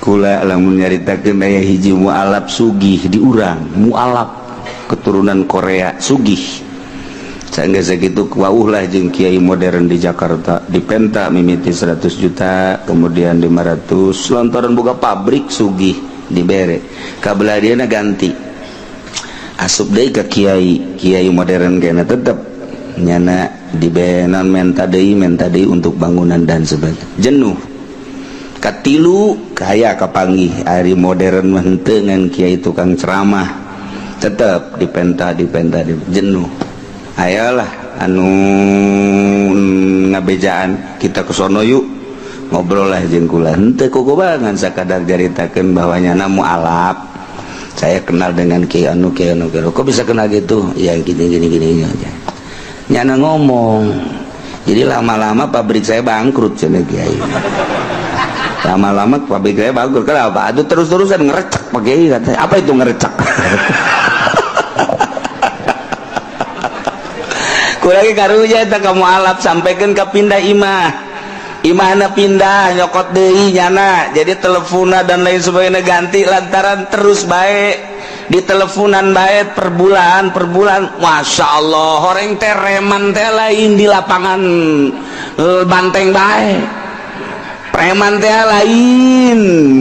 kula lamun nyaritakeun aya hiji mualaf sugih di urang, mualaf keturunan Korea sugih. Sangga sakitu wauh lah jeung kiai modern di Jakarta, di Penta mimiti 100 juta, kemudian 500 lantaran boga pabrik sugih dibere. Kabeladiana ganti. Asup deui ka kiai modern kena tetep nyana dibenan menta deui untuk bangunan dan sebagainya. Jenuh. Katilu kaya kapanggih ari modern mah henteu ngan kiai tukang ceramah. Tetep dipenta jenuh. Ayolah anu ngabejaan kita kesono yuk ngobrol lah jeung kula. Henteu kukubangan sakadar jaritakeun bahwa nyana mualaf. Saya kenal dengan kiai anu. Kok bisa kenal gitu? Ya gini aja. Nyana ngomong. Jadi lama-lama pabrik saya bangkrut cenah kiai. Lama-lama pabrik saya bangkrut. Kenapa? Aduh terus-terusan ngerecek Pak Kiai katanya. Apa itu ngerecek? Kurang karunya eta kamu alap sampaikan ke pindah imahna pindah nyokot deui nyana. Jadi telepona dan lain sebagainya ganti lantaran terus baik di teleponan baik per bulan Masya Allah horeng teh reman teh lain di lapangan banteng baik, preman teh lain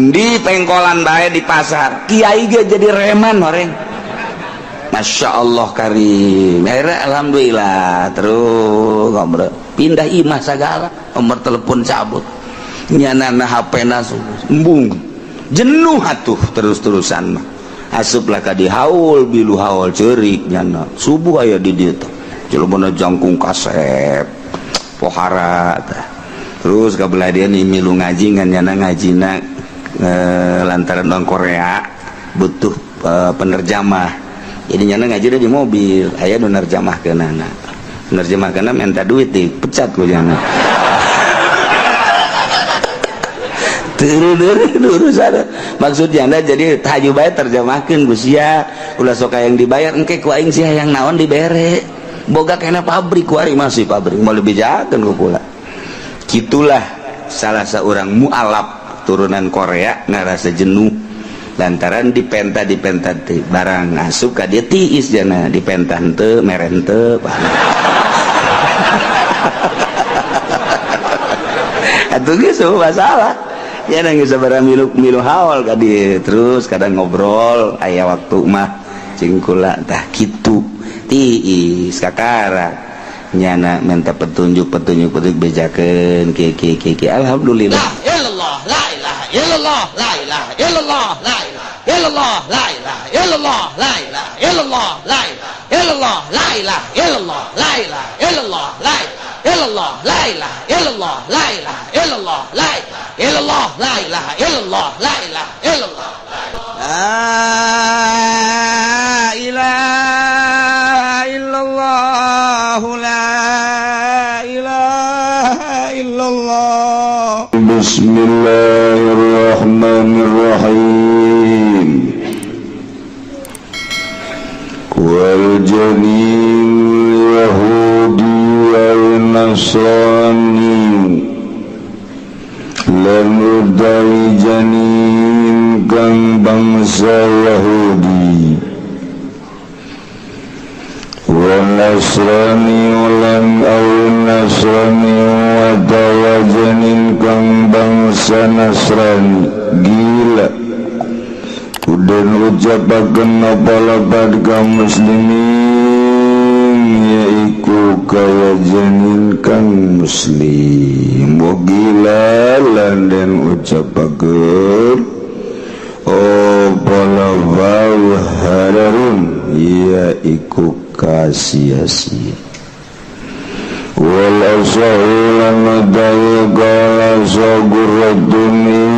di pengkolan baik di pasar, kiai ge jadi reman horeng. Masya Allah karim. Akhirnya alhamdulillah terus ngobrol pindah imah segala, nomor telepon cabut nyanana HP nasu embung jenuh atuh terus-terusan asuplah ka di haul bilu haul ceurik nyana subuh aya di dieu teh jelema jangkung kasep pohara teh terus kabelah dia nih milu ngaji ngan nyana ngajina lantaran orang Korea butuh penerjemah. Jadi nyana ngaji di mobil, aya nu nerjemahkeunana. Nerjemahkeunana minta duit dipecat ku nyana. Terus ada maksudnya jadi tahaju bae terjemahkeun ku sia, ulah sok yang dibayar engke ku aing sia yang naon dibere. Boga kena pabrik ku ari masih pabrik, mau lebih jahatkeun ku kula. Kitulah salah seorang mualaf turunan Korea ngarasa jenuh lantaran dipenta barang asup ka dia tiis jana dipenta henteu mere henteu atuh geus masalah ya nang geus sabaraha milu haul ka dieu terus kadang ngobrol aya waktu mah cing kula tah kitu tiis kakara nyana minta petunjuk bejakeun ki alhamdulillah la ilaha illallah la ilaha illallah la ilaha illallah la ilaha illallah la ilaha illallah la ilaha illallah la ilaha illallah la ilaha illallah la ilaha illallah la ilaha illallah la ilaha illallah la ilaha illallah la ilaha illallah la ilaha illallah la ilaha illallah la ilaha illallah. Bismillahirrahmanirrahim. Wal janin yahudi wal nasrani lan udai janin kang bangsa Yahudi wal nasrani lan nasrani wadaya janin kang bangsa Nasrani gila dan ucapakan apa-apa kaum muslimin yaiku kaya janin kang muslim gila dan ucapakan apa-apa hararun yaiku kasia-sia wal asahulan nadayu kala sagurratuni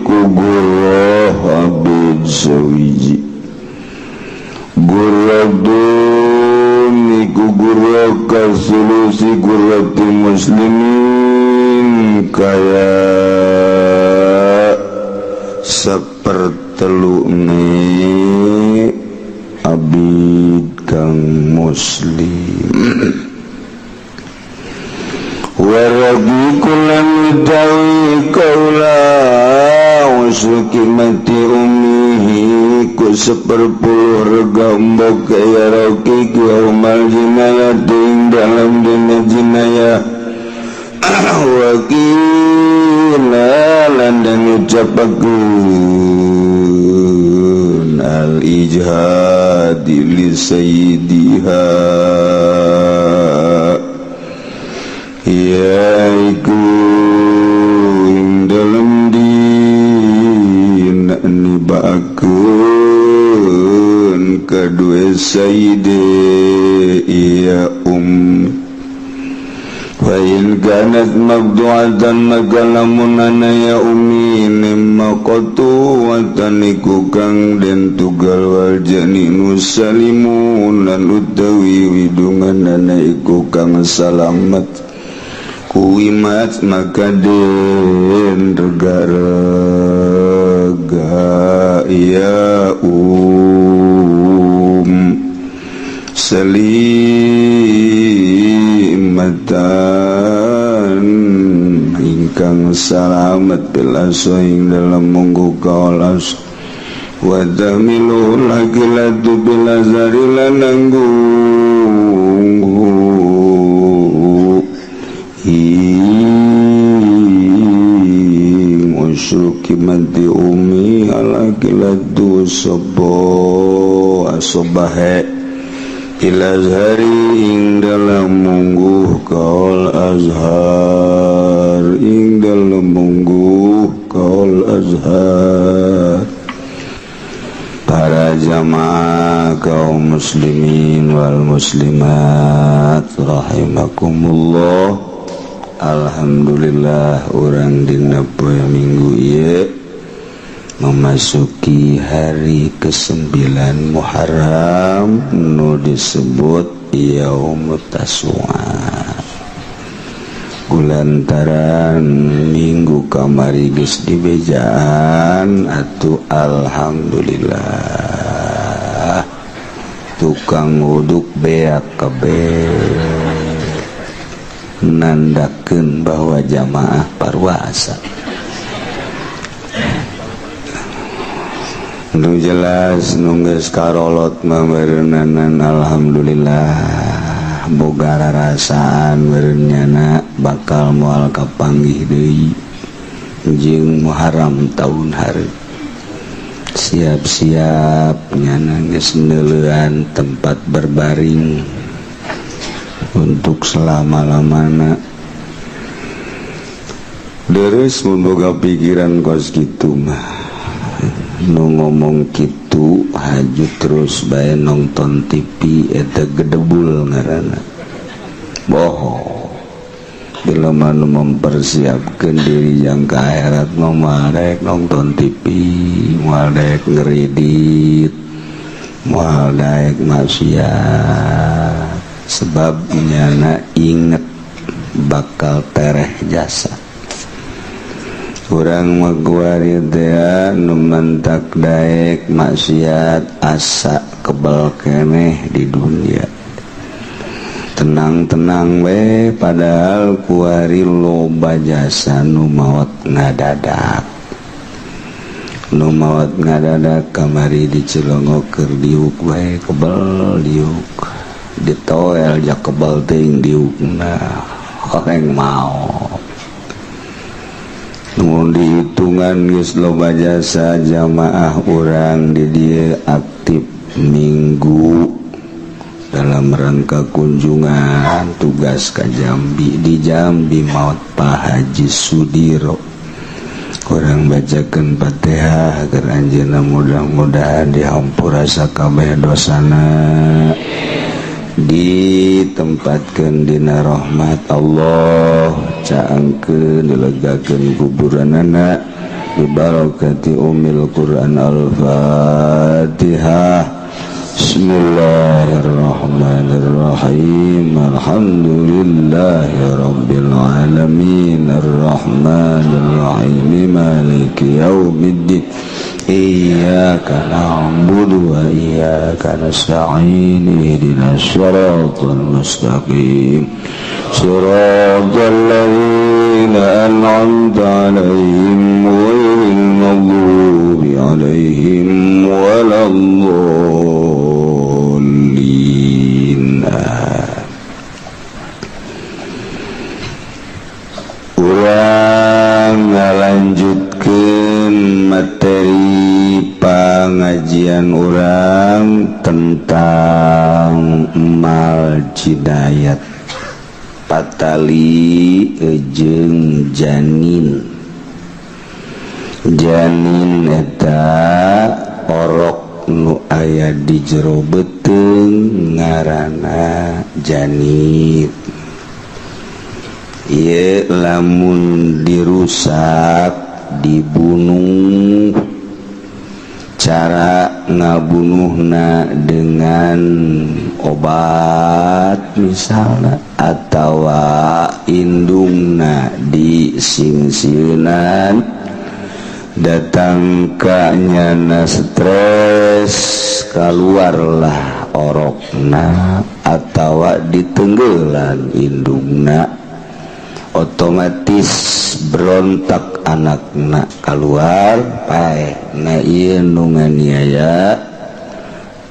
kugurah abid sawiji gurratuni kugurah kasulusi gurrati muslimin kaya sepertelune abid kang muslim waragi kulan dawi kaulah musyki mati umihi ku seperpuluh rega umbok kaya roki yaumal jinayah ding dalam dina jinayah wakila lan ucapakeun al ijhadi li sayyidiha yaiku dalam dina nibakeun kedua sayyide iya Fa'il kanat magdu'atan maka lamunana ya ummi nimma qatu'atan iku kang den tugal wal janinu salimun lan utawi widunganana iku kang salamet kuimat maka den rega-rega ya salimatan ingkang salamet bilaso ing dalam munggu kaulas wa tamilu lagilatu bilazari lananggu musyuki mati umi alagilatu sobo asobahe Ilazhari ing dalam mungguh kaul azhar ing dalam mungguh kaul azhar para jamaah kaum muslimin wal muslimat rahimakumullah. Alhamdulillah urang dina poe minggu ieu memasuki hari ke-9 Muharram nu disebut Yaumut Tasu'a. Kulantaran minggu kamari geus dibejaan atuh alhamdulillah tukang uduk beak kabeh nandakeun bahwa jamaah parwasa. Nu jelas nungges karolot mameureunanan alhamdulillah boga rarasaan meureunnyana bakal moal kapanggih deui jeung Muharram taun hareup. Siap-siap nyana geus neuleuan tempat berbaring untuk selama-lamana. Deres mun boga pikiran kos kitu mah nu ngomong kitu haju terus bae nonton TV eta gedebul ngaranna bohong. Bila manu mempersiapkan diri yang ke akhirat moal rek nonton TV, moal rek ngeredit, moal rek maksiat, sebab nyana inget bakal tereh jasa. Kurang maguari teh nu mentak daek maksiat asa kebal keneh di dunia. Tenang-tenang we padahal kuari loba jasa nu maot ngadadak. Nu maot ngadadak kamari dicelongo keur diuk we kebal diuk. Ditoel jak kebal teuing diukna. Horeng mau. Nuhun dihitungan geus loba jasa jamaah urang di dieu aktif minggu dalam rangka kunjungan tugas ka Jambi. Di Jambi maot Pak Haji Sudiro. Urang bacakeun Fatihah agar anjeunna mudah-mudahan dihampura sakabeh dosana, ditempatkeun dina rahmat Allah, caangkeun dilegakeun kuburanana bibarakati umil Quran al-Fatihah. Bismillahirrahmanirrahim. Alhamdulillahi rabbil alamin arrahmanirrahim maliki yaumiddin iyyaka na'budu wa iyyaka nasta'in ihdinas siratal mustaqim siratal ladzina an'amta 'alaihim ghairil maghdubi عليهم ولا الضالين Urang ngalanjutkeun materi pangajian urang tentang mal jidayat patali jeung janin. Janin eta orok nu aya di jero beuteung ngaranna janit. Ieu lamun dirusak dibunuh, cara ngabunuhna dengan obat misalnya atawa indungna disingsieunan datang ka nyana stres kaluarlah orokna atawa ditenggelan indungna otomatis berontak anakna keluar pae na ieu nu nganiaya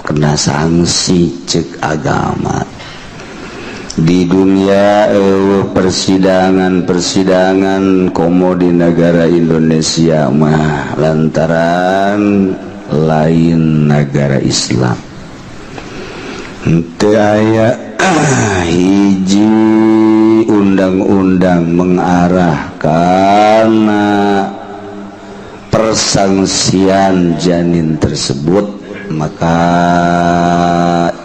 kena sanksi cek agama. Di dunia persidangan komo di negara Indonesia mah lantaran lain negara Islam teu aya hiji undang-undang mengarah karena persangsian janin tersebut, maka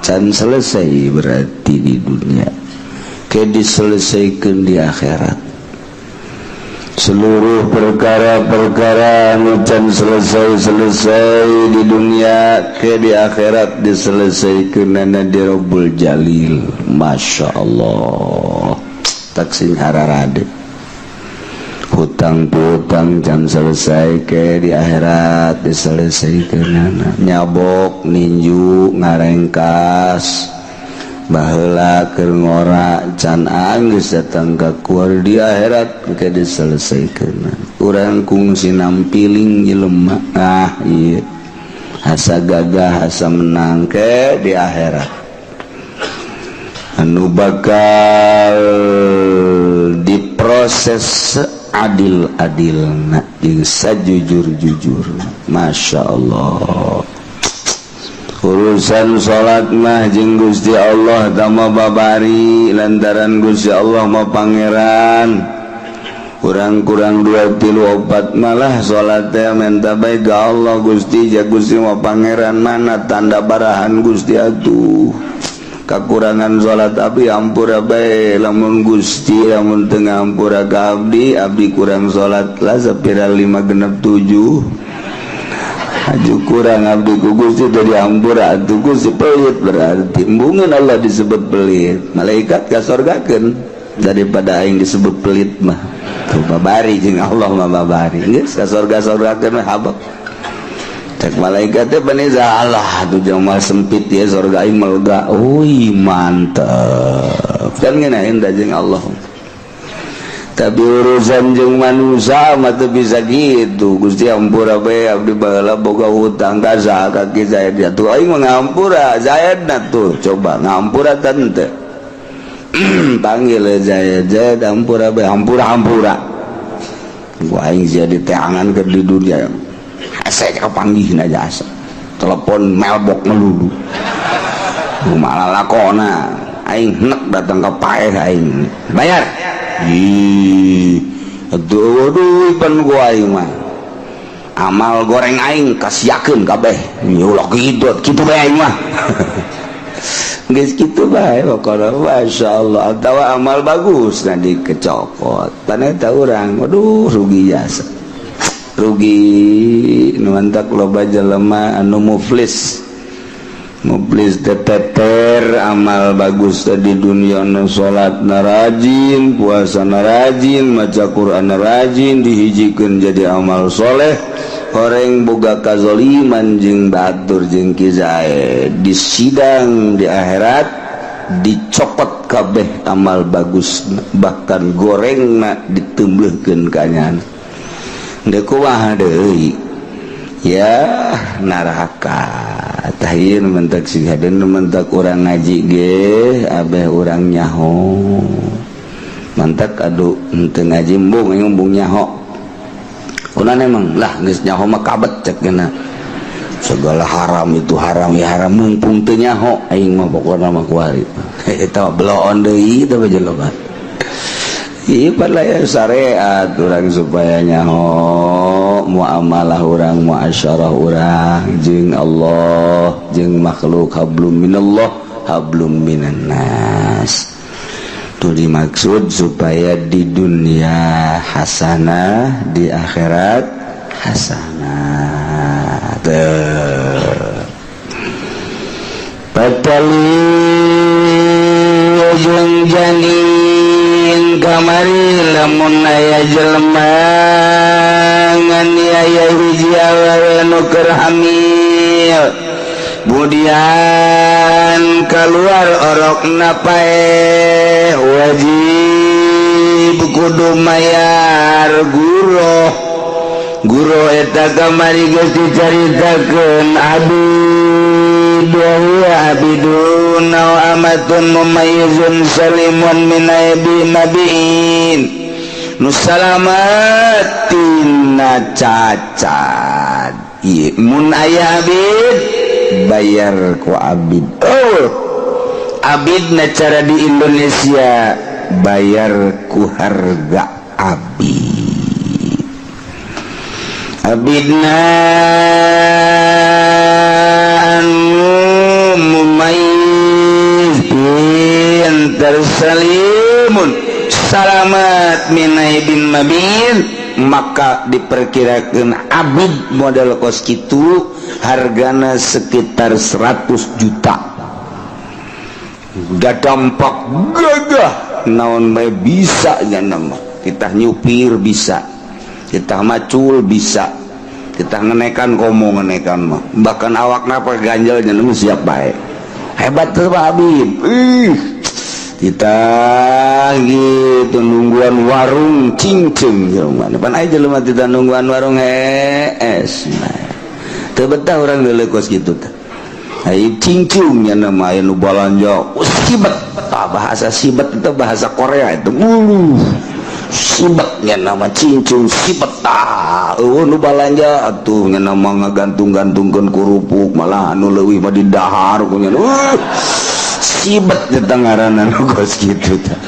can selesai berarti di dunia ke diselesaikan di akhirat. Seluruh perkara-perkara anu can selesai di dunia ke di akhirat diselesaikan nana di Rabbul Jalil. Masya Allah taksin hararade hutang-hutang can selesai ke di akhirat diselesaikan nana. Nyabok ninju ngarengkas baheula keur ngora can anggeus datang ka kuar di akhirat ke diselesaikeun. Urang kungsi nampiling jelema ieu asa gagah asa menang ke di akhirat anu bakal diproses adil-adilna jeung sajujur-jujurna. Masya Allah urusan salat mah jeung Gusti Allah tama babari lantaran Gusti Allah mah pangeran. Kurang-kurang 2-3-4 malah salat teh menta bae ka Allah Gusti ja Gusti mah pangeran mana tanda barahan Gusti atuh. Kakurangan salat abdi ampura bae lamun Gusti lamun teu ngampura ka abdi kurang salat lah sapira 5 genep 7 aju kurang abdi ku Gusti tadi ampura atuh Gusti pelit berarti embungeun Allah disebut pelit malaikat kasorgakeun daripada aing disebut pelit mah tuh babari jeung Allah mah babari geus kasorga-sorgakeun mah habaq cek malaikat teh baniza Allah atuh jamal sempit ya sorga aing melga ui mantep kan ngeunaheun da jeung Allah. Tapi urusan jeung manusia mah teu bisa gitu. Gusti ampura bae abdi baheula boga hutang ka saha ka Ki Zaid atuh aing mah ngampura Zaidna tuh coba ngampura teu panggil Zaid ampura bae hampura gua aing jadi teangan keur di dunia asa kapanggihna jasa telepon mailbox melulu malah lakona aing nek datang ka paeh aing bayar aduh pan gua aing mah amal goreng aing kasiakeun kabeh ya ulah kitu bae aing mah geus kitu bae pokona masyaallah atawa amal bagus na dikecopot pan eta urang aduh rugi jasa rugi nu antak loba jelema anu muflis teteter amal bagus di dunia na salat na rajin puasa na rajin maca Quran na rajin dihijikeun jadi amal soleh horeng boga kazoliman jeung batur jeung Ki Zaid di sidang di akhirat dicopot kabeh amal bagus bahkan gorengna diteumbeuhkeun ka nyana. Deuk kumaha deui ya neraka tahin mentak sigadeun mentak urang ngaji ge abeh urang nyaho mantak adu henteu ngaji embung nyaho kunaon emang lah geus nyaho mah kabet cek geuna segala haram itu haram ya haram mumpung teu nyaho aing mah pokona mah kuari eta beloon deui teh bajeloba ieu padahal syariat urang supaya nyaho muamalah urang muasyarah urang jeung Allah jeung makhluk hablum minallah hablum minan nas tu dimaksud supaya di dunia hasanah di akhirat hasanah patali jeung janin kamari lamun aya jelema ngan aya hiji anu keur hamil kemudian keluar orokna pae wajib kudu mayar guru eta kamari geus dicaritakeun abidun aw amatun mumayyizun salimun min aibi nabiin nu salamat tina cacat ieu mun aya abid bayar ku abid abidna cara di Indonesia bayar ku harga abidna anu mumayyiz tersalimun salamat min aibin mabin maka diperkirakan abid model kos kitu hargana sekitar 100 juta udah dampak gagah naon bae bisa nya nama kita nyupir bisa kita macul bisa kita ngenekan komo ngenekan mah bahkan awakna apa ganjalnya nu siap bae hebat tuh Pak Habib kita gitu nungguan warung cincin mana pan aja lu mah kita nungguan warung es teu betah urang geuleuh kos kitu teh ai cincungnya nama anu balanja sibat bahasa sibat itu bahasa Korea itu sibatnya nama cincung sibat nu balanja atuh nya nama ngagantung-gantungkeun kurupuk malah anu leuwih mah di dahar punya sibat di tengaran anu kos kitu teh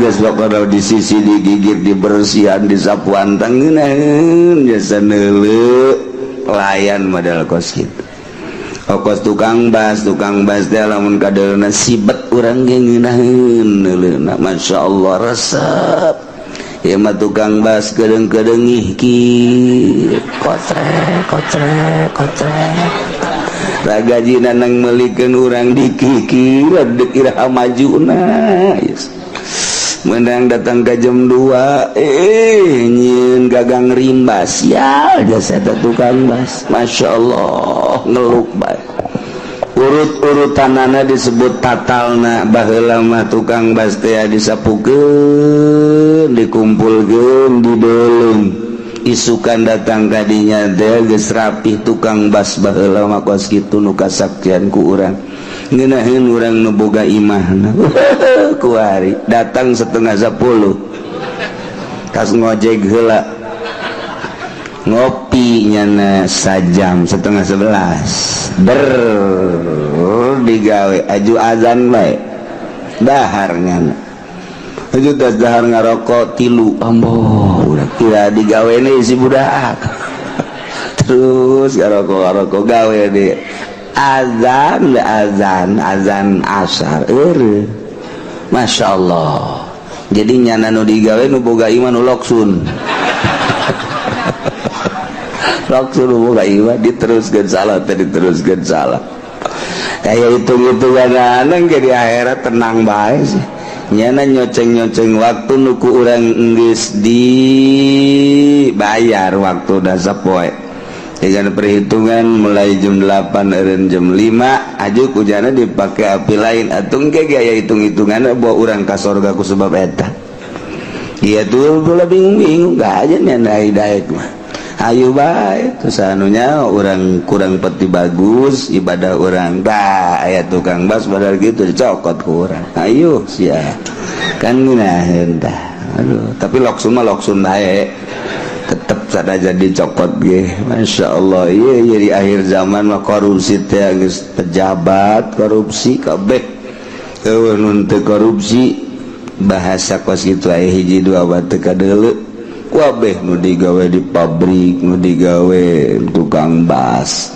geus bakal di sisi digigir dibersihan disapuan tangeunaheun jasa neuleuh pelayan model kos kitu kos tukang bas teh lamun kadeulna sibat urang ge ngeunaheun neuleuhna masyaallah resep ieu mah tukang bas kedeung-kedeung ki kotrek ragajina nang meulikeun urang dikikir deuk iraha majuna menang datang ke jam 2 nyieun gagang rimbas ya jasa tukang bas masyaallah ngeluk bae urut-urutanana disebut tatalna baheula mah tukang bas teh disapukeun dikumpulkeun dideulung isukan datang kadinya teh geus rapih tukang bas baheula mah kos kitu nu kasaktian ku urang ngeunaheun urang nu boga imahna kuari datang 9:30 kas ngojek heula ngopi nyana sajam 10:30 digawe aju azan bae dahar nyana aju tas dahar ngarokok 3 amboh udah kira digawe nih si budak terus ngarokok gawe deh azan asar Masya Allah jadi nyana nu digawe nu boga iman nu loksun nu boga iman diteruskan salah kayak hitung-hitungan anang jadi akhirat tenang bae sih nyana nyoceng waktu nuku urang geus dibayar waktu dasa poe dengan perhitungan mulai jam 8 eureun jam 5 aju kujana dipakai api lain atung ge gaya hitung-hitungan bawa urang ka sorga ku sebab eta ieu tuh pula bingung-bingung ka aja nya daek mah Ayo bae terus anunya orang kurang peti bagus ibadah orang dah aya tukang bas padahal gitu dicokot ku urang ayo sia kan gina hendah aduh tapi loksun mah loksun bae tetep sada jadi cokot ge Masya Allah iya di akhir zaman mah korupsi teh geus pejabat korupsi kabeh eueuh nun teu korupsi bahasa kos kitu aya hiji dua batu kadeuleu wabeh nu digawe di pabrik nu digawe tukang bas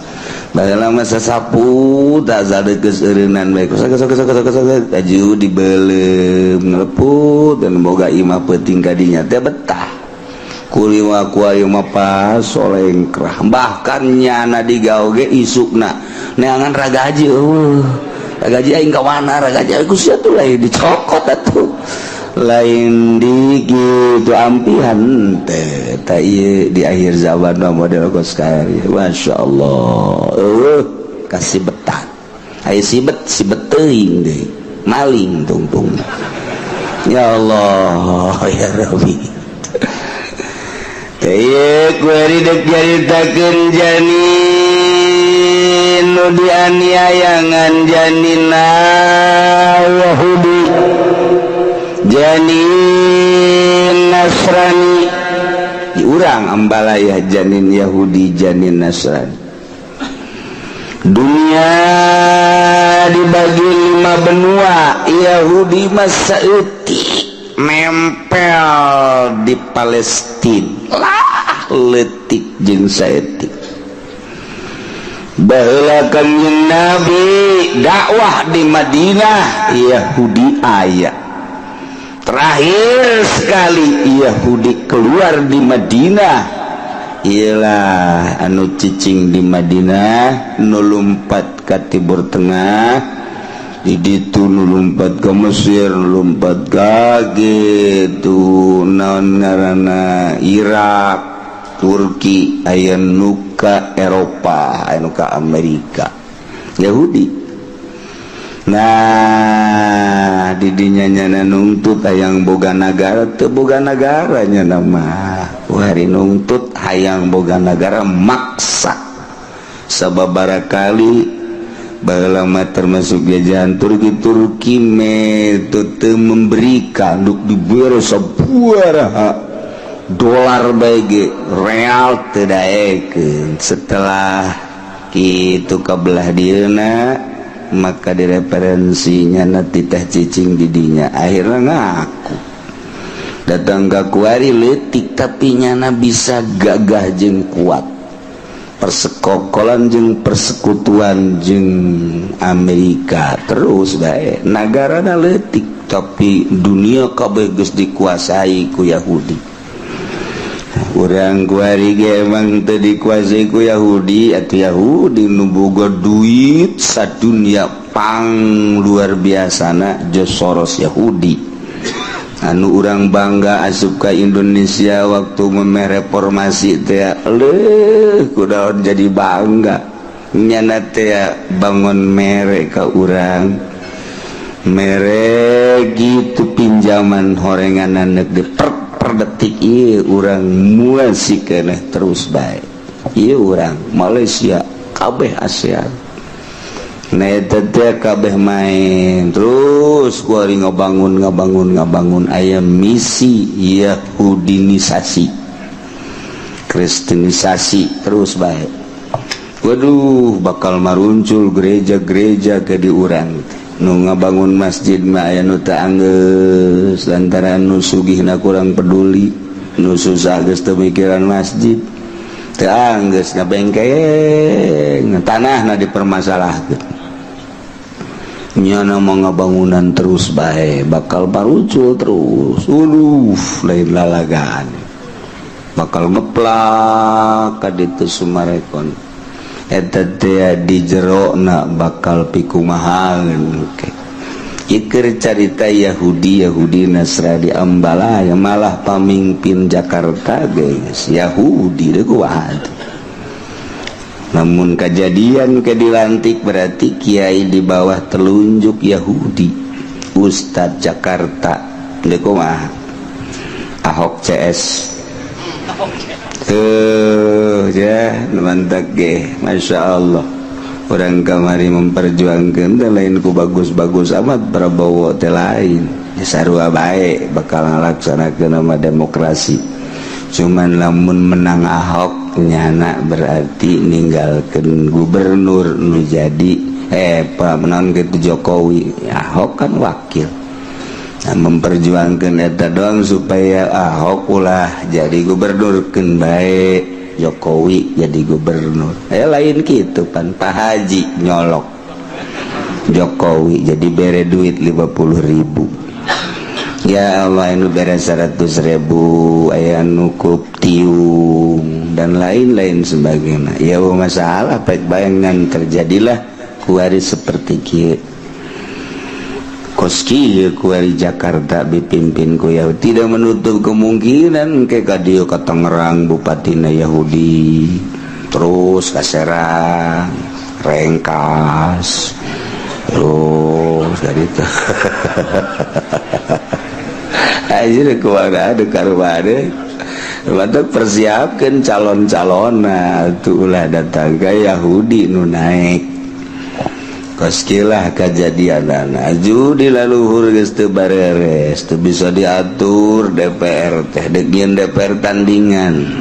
baheula mah sasapu tak sadeukes eureunnan bae sok aju dibeleum ngeleput dan boga imah peuting ka dinya teh betah kuliwa ku ayeuna mah pas solengkrah bahkan nyana digawe ge isukna neangan ragaji ragaji aing ka mana ragaji ku sia tuh lain dicokot atuh lain di gitu ampihan teh tak iya di akhir zaman model kos kari Masya Allah kasih betat ayo sibet teuing deh maling tungtung ya Allah ya Rabbi teh iya kuari dek jaritakeun janin nu dianiayangan janina Yahudi janin Nasrani urang ambalaya janin Yahudi janin Nasrani dunia dibagi 5 benua Yahudi mah saeutik nempel di Palestina lah leutik jeung saeutik baheula kanjeng Nabi dakwah di Madinah Yahudi aya terakhir sekali Yahudi keluar di Madinah ialah anu cicing di Madinah nu lumpat ka Timur Tengah di ditu nu lumpat ka Mesir nu lumpat ka gitu naon ngaranna Irak Turki aya nu ka Eropa aya nu ka Amerika Yahudi. Nah didinya nyana nungtut hayang boga negara teu boga nagaranya nama wari nungtut hayang boga negara maksa sababaraha kali baheula mah termasuk jajahan Turki teu memberikan duk dibere sabaraha dolar bae ge real teu daekeun setelah kitu kabelah dieuna maka direferensinya nanti teh cicing didinya akhirnya ngaku datang ke kuari letik tapi nyana bisa gagah jeung kuat persekokolan jeung persekutuan jeung Amerika terus bae nagarana letik tapi dunia kabeh geus dikuasai ku Yahudi urang kuari ge emang teu dikuasai ku Yahudi atuh Yahudi nu boga duit sadunya pang luar biasana George Soros Yahudi anu urang bangga asup ka Indonesia waktu memeh reformasi teh kudaon jadi bangga nyana teh bangun mere ka urang mere gitu pinjaman horenganan negeri per detik iya orang muasik keneh terus baik iya orang Malaysia kabeh ASEAN nah eta teh kabeh main terus kuari ngabangun aya misi Yahudinisasi Kristenisasi terus baik waduh bakal maruncul gereja-gereja ke di urang nu ngabangun masjid mah aya nu teu anggeus lantaran nu sugihna kurang peduli nu susah geus teu mikiran masjid teu anggeus ngabengkeng tanahna dipermasalahkeun nyana mah ngabangunan terus bae bakal parucul terus lain lalagaan bakal ngeplak ka ditu Sumarekon eta teh di jerona bakal pikumahaeun ikeur carita Yahudi Nasrani ambalaya malah pamimpin Jakarta guys Yahudi deuk kuat namun kejadian ke dilantik berarti kiai di bawah telunjuk Yahudi Ustadz Jakarta deuk kumaha Ahok CS ya mantap ge, masya Allah. Orang kamari memperjuangkan dan lain ku bagus-bagus amat Prabowo teh lain. Ya sarua bae bakal ngalaksanakeun nama demokrasi. Cuman lamun menang Ahok nyana berarti ninggalkeun gubernur nu jadi menang gitu Jokowi. Ahok kan wakil. Nah, memperjuangkan eta doang supaya Ahok ulah jadi gubernur keun bae Jokowi jadi gubernur. Lain gitu pan Pak Haji nyolok Jokowi jadi bere duit 50.000. Ya Allah anu bere 100.000 aya nu tiung dan lain-lain sebagainya. Ya masalah baik bayangan terjadilah kuari seperti kieu. Koski kuari Jakarta dipimpin ku Yahudi, tidak menutup kemungkinan ke kadieu ka Tangerang bupatina Yahudi, terus ka Serang, Rengkas, terus dari itu. Aja kumaha ada karubade. Mantap persiapkan calon-calon tuh ulah datang ke Yahudi nu naik. Koskilah kejadian judi laluhur geus teu bareres teu bisa diatur DPR teh degieun DPR tandingan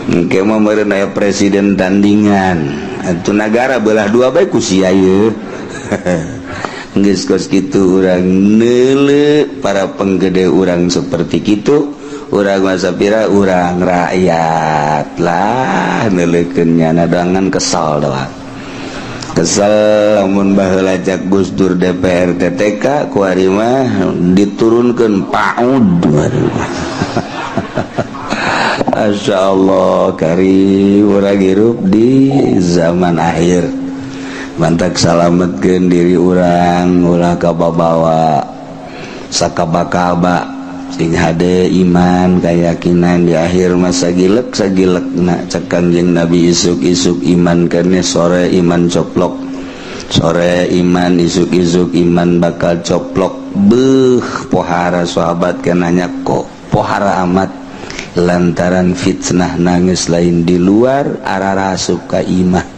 engke mah meureun aya presiden tandingan atuh nagara belah dua bae ku sia ieu geus kos kitu urang neuleuh para penggede urang seperti kitu urang mah sapira urang rakyat lah neuleukeun nyana doangan kesal doang kesel lamun baheula cak Gus Dur DPR TTK ku ari mah diturunkeun PAUD. Masyaallah karim urang hirup di zaman akhir. Mantak salametkeun diri urang ulah kababawa sakaba-kaba sing hade iman keyakinan di akhir masa sagilekna cek Kangjeng Nabi isuk-isuk iman kene sore iman coplok sore iman isuk-isuk iman bakal coplok pohara sahabat kenanya kok pohara amat lantaran fitnah nangis lain di luar ararasup ka imah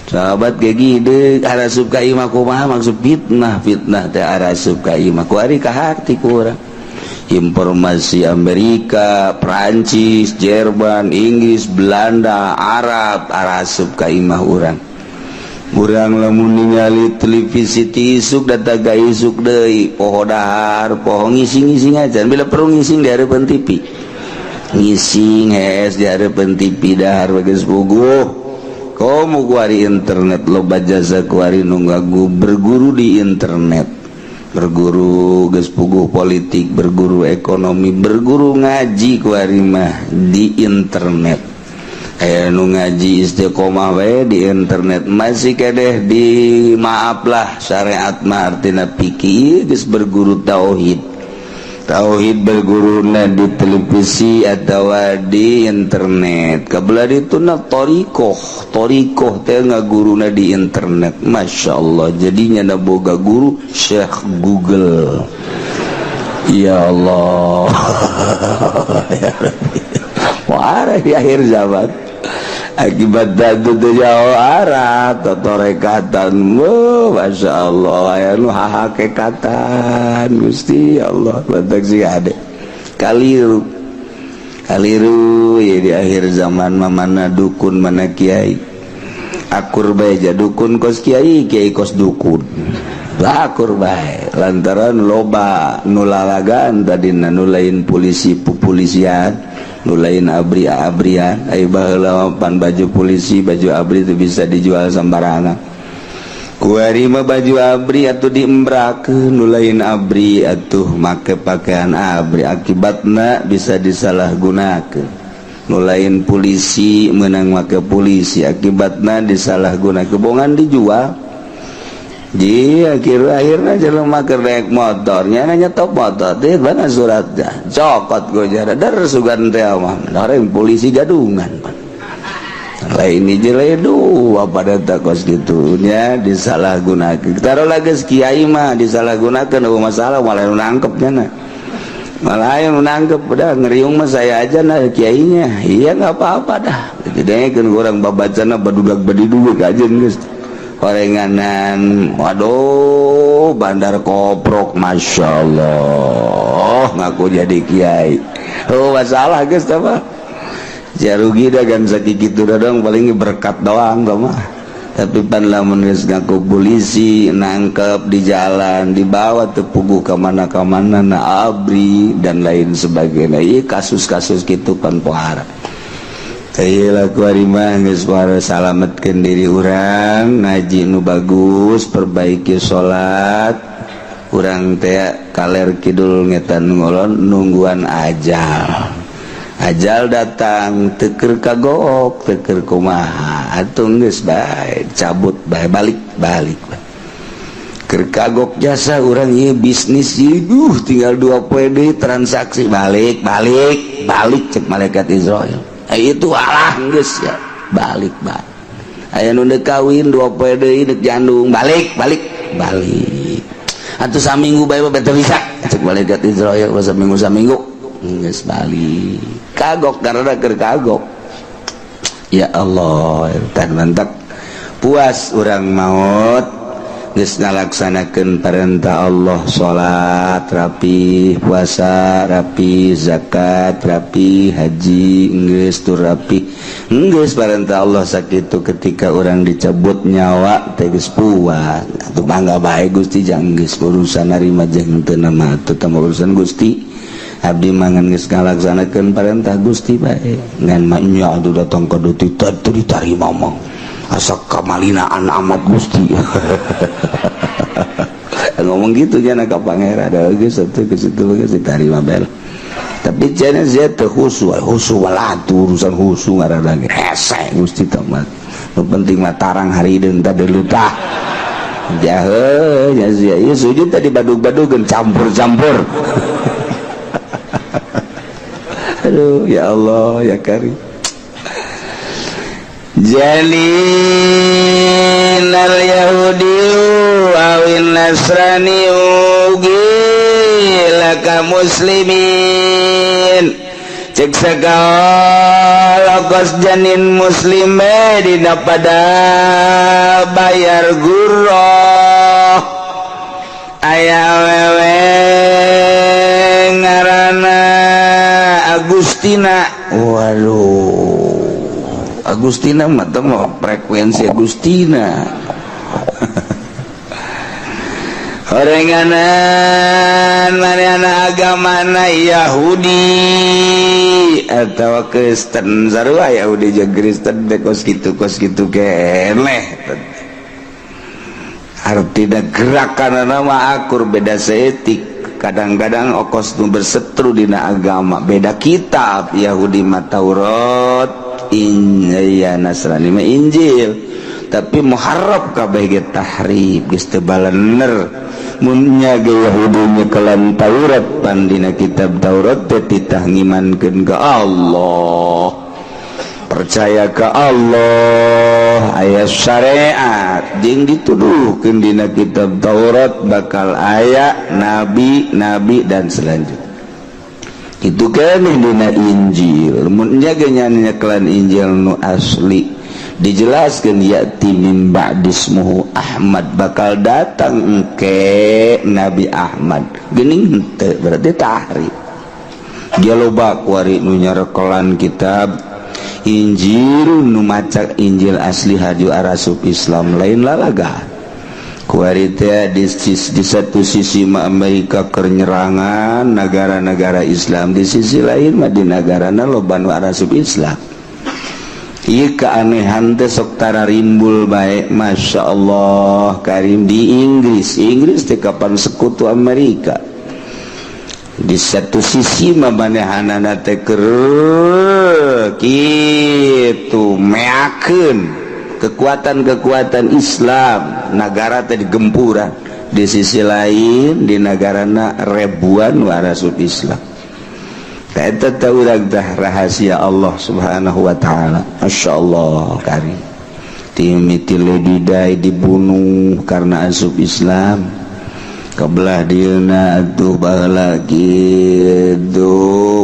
sahabat kayak gede arasup ka imah kumaha maksud fitnah teh arasup ka imah ku ari ka hati ku urang informasi Amerika, Prancis, Jerman, Inggris, Belanda, Arab arasup ka imah urang lamun ningali televisi isuk data ga isuk deui poho dahar poho ngising-ngising aja bila perlu ngising di hareupeun TV ngising hees di hareupeun TV dahar geus puguh komo kuari internet loba jasa kuari nu ngagu berguru di internet berguru geus puguh politik berguru ekonomi berguru ngaji kuari mah di internet aya nu ngaji istiqomah wae di internet masih kedeh di maaf lah syariat mah artina fikih geus berguru tauhid berguruna di televisi atau di internet kabelah dituna torikoh teh ngaguruna di internet Masya Allah jadinya na boga guru Syekh Google ya Allah ya Rabbi wah di akhir zaman akibat dadu teh jauh arah totorekatan Masya Allah aya nu hakekatan Gusti Allah batak si ade kaliru ya di akhir zaman mana dukun mana kiai akur bae ja dukun kos kiai kos dukun akur bae lantaran loba nulalagan tadina nulain polisi pupolisian nulain abri-abrian ai baheula pan baju polisi baju abri itu bisa dijual sembarangan kuari mah baju abri atuh diembrakeun nulain abri atuh make pakaian abri akibatna bisa disalahgunakeun nulain polisi meunang make polisi akibatna disalahgunakeun bongan dijual di akhirnya jelema keur naik motornya nanya top motor teh mana suratnya cokot gojara dar sugan teh mah dareng polisi gadungan lain jele dua pada takos gitunya disalahgunakeun taruh lagi kiai mah disalahgunakeun eueuh masalah malah nangkep nya malah yang menanggap udah ngeriung mah saya aja nah kiainya iya nggak apa-apa dah jadi kan orang babacana badudak badiduek aja guys gorenganan waduh bandar koprok masya Allah ngaku jadi kiai oh masalah guys apa jarugi dah kan sakit gitu dah dong paling berkat doang mah tapi pan lamun geus ngaku polisi nangkep di jalan dibawa tepuguh ke mana na abri dan lain sebagainya ieu kasus-kasus kitu pan pohara teu laku ari mah geus pohara salametkeun diri urang ngaji nu bagus perbaiki salat urang teh kaler kidul ngetan ngolon nungguan ajal datang teker kagok teker kumaha atuh geus bae cabut bae balik keur kagok jasa urang ieu bisnis ieu tinggal 2 poe deui transaksi balik cek malaikat Israil itu alah geus ya balik aya nu deuk kawin 2 poe deui deuk jandung balik atuh saminggu bae bete bisa cek malaikat Israil saminggu geus balik kagok karena keur kagok ya Allah tan mantap puas urang maot geus ngalaksanakeun perintah Allah salat rapi puasa rapi zakat rapi haji geus tur rapi geus perintah Allah sakitu ketika urang dicabut nyawa teh geus puas atuh bangga bae Gusti jang geus urusan narima jeung teu nama atuh teh urusan Gusti abdi mangan geus ngalaksanakeun perintah Gusti bae ngan nya atuh datang ka duti teu ditarima mah asa kamalinaan amat Gusti ngomong gitu nya ka pangeran da geus atuh ke situ geus ditarima bae tapi cenah sia teu khusyuk walatu urusan khusyuk ngaranna ge hese Gusti teh mah nu penting mah tarang harideung teh deuleu tah jahe nya sia ieu sujud teh dibadug-badugkeun campur-campur aduh ya Allah ya Karim jalinal yahudi awin nasrani laka muslimin cek segala kos janin muslime dina pada bayar gurroh aya wewe ngarana Agustina waduh Agustina mah teh frekuensi Agustina horenganan manehna agamana Yahudi atawa Kristen sarua Yahudi jeung Kristen teh kos kitu keneh artina gerakanana mah akur beda seetik kadang-kadang okos nu bersetru dina agama beda kitab Yahudi mah Taurat ya Nasrani mah Injil tapi muharrab kabeh ge tahrif geus teu balener mun nya ge Yahudi nyekelan Taurat pan dina kitab Taurat teh titah ngimankeun ka Allah percaya ke Allah aya syariat jeung dituduhkeun dina kitab Taurat bakal aya nabi dan selanjutnya itu kan dina Injil mun nya ge nyekelan Injil nu asli dijelaskeun ya'ti min ba'dismuhu Ahmad bakal datang engke Nabi Ahmad geuning henteu berarti tahrif dia loba kuari nu nyarekelan kitab Injil nu maca Injil asli haju arasup Islam lain lalaga kuari teh di satu sisi mah Amerika keur nyerangan negara-negara Islam di sisi lain mah di nagarana loba nu arasup Islam ieu keanehan teh sok tara rimbul bae Masya Allah Karim di Inggris teh kapan sekutu Amerika di satu sisi mah manehanana teh keur kitu meakeun kekuatan Islam negara teh digempuran di sisi lain di negarana ribuan warasut Islam eta teh urang teh rahasia Allah Subhanahu wa taala masyaallah Karim timiti lebidai dibunuh karena asup Islam kebelah dieuna atuh baheula kitu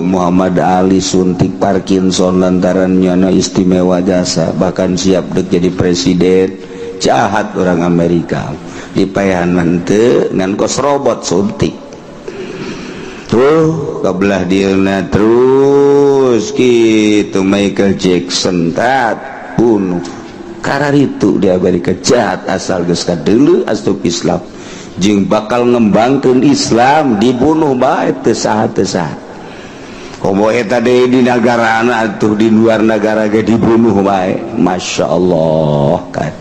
Muhammad Ali suntik Parkinson lantaran nyana istimewa jasa bahkan siap dek jadi presiden jahat orang Amerika dipayahan teu ngan kos robot suntik tuh kebelah dieuna terus kitu Michael Jackson tat bunuh kararitu di Amerika jahat asal geus kadeuleu asup Islam jeung bakal ngembangkeun Islam dibunuh bae teu saha komo eta deui di nagarana atuh di luar negara ge dibunuh bae masyaallah kan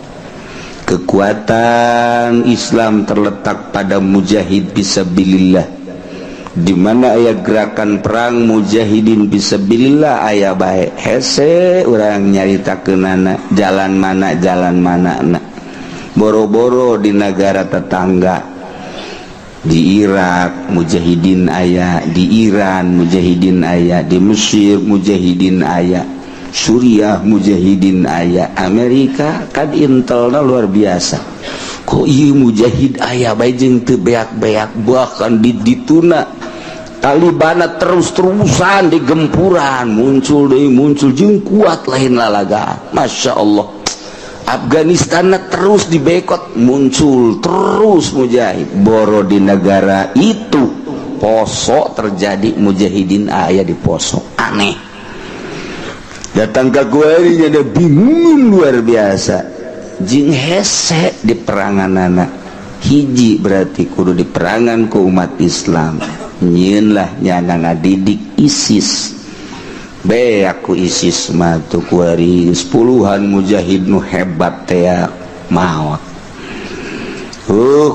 kekuatan Islam terletak pada mujahid fisabilillah di mana aya gerakan perang mujahidin fisabilillah aya bae hese urang nyaritakeunana jalan mana boro-boro di negara tetangga di Irak mujahidin aya di Iran mujahidin aya di Mesir mujahidin aya Suriah mujahidin aya Amerika kan intelna luar biasa kok ieu mujahid aya bae jeung teu beak-beak bahkan dituna Talibana terus-terusan digempuran muncul deui muncul jeung kuat lain lalaga Masya Allah Afghanistan terus dibekot muncul terus mujahid boro di negara itu poso terjadi mujahidin aya di poso aneh datang ke guari ada bingung luar biasa jing hese di peranganana hiji berarti kudu di perangan ku umat Islam nyieun lah nyana ngadidik ISIS be aku ISIS mah tuh kuari 10-an mujahid nu hebat teh maot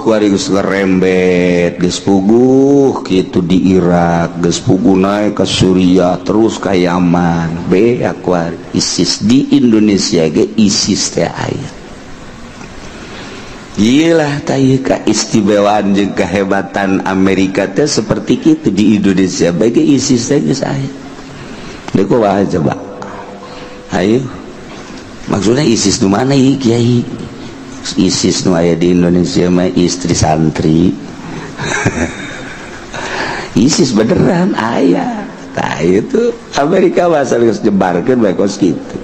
kuari geus ngerembet geus puguh kitu di Irak geus puguh naik ke Suriah terus ka Yaman be aku ISIS di Indonesia ge ISIS teh aya iyalah tah keistimewaan jeung kehebatan Amerika teh seperti kitu di Indonesia bagi ISIS teh geus aya Deko wah coba, ayo. Maksudnya ISIS nu mana ieu kiai? ISIS nu aya di Indonesia mah istri santri. ISIS beneran aya. Tah itu Amerika asal geus jebarkeun bae kos kitu.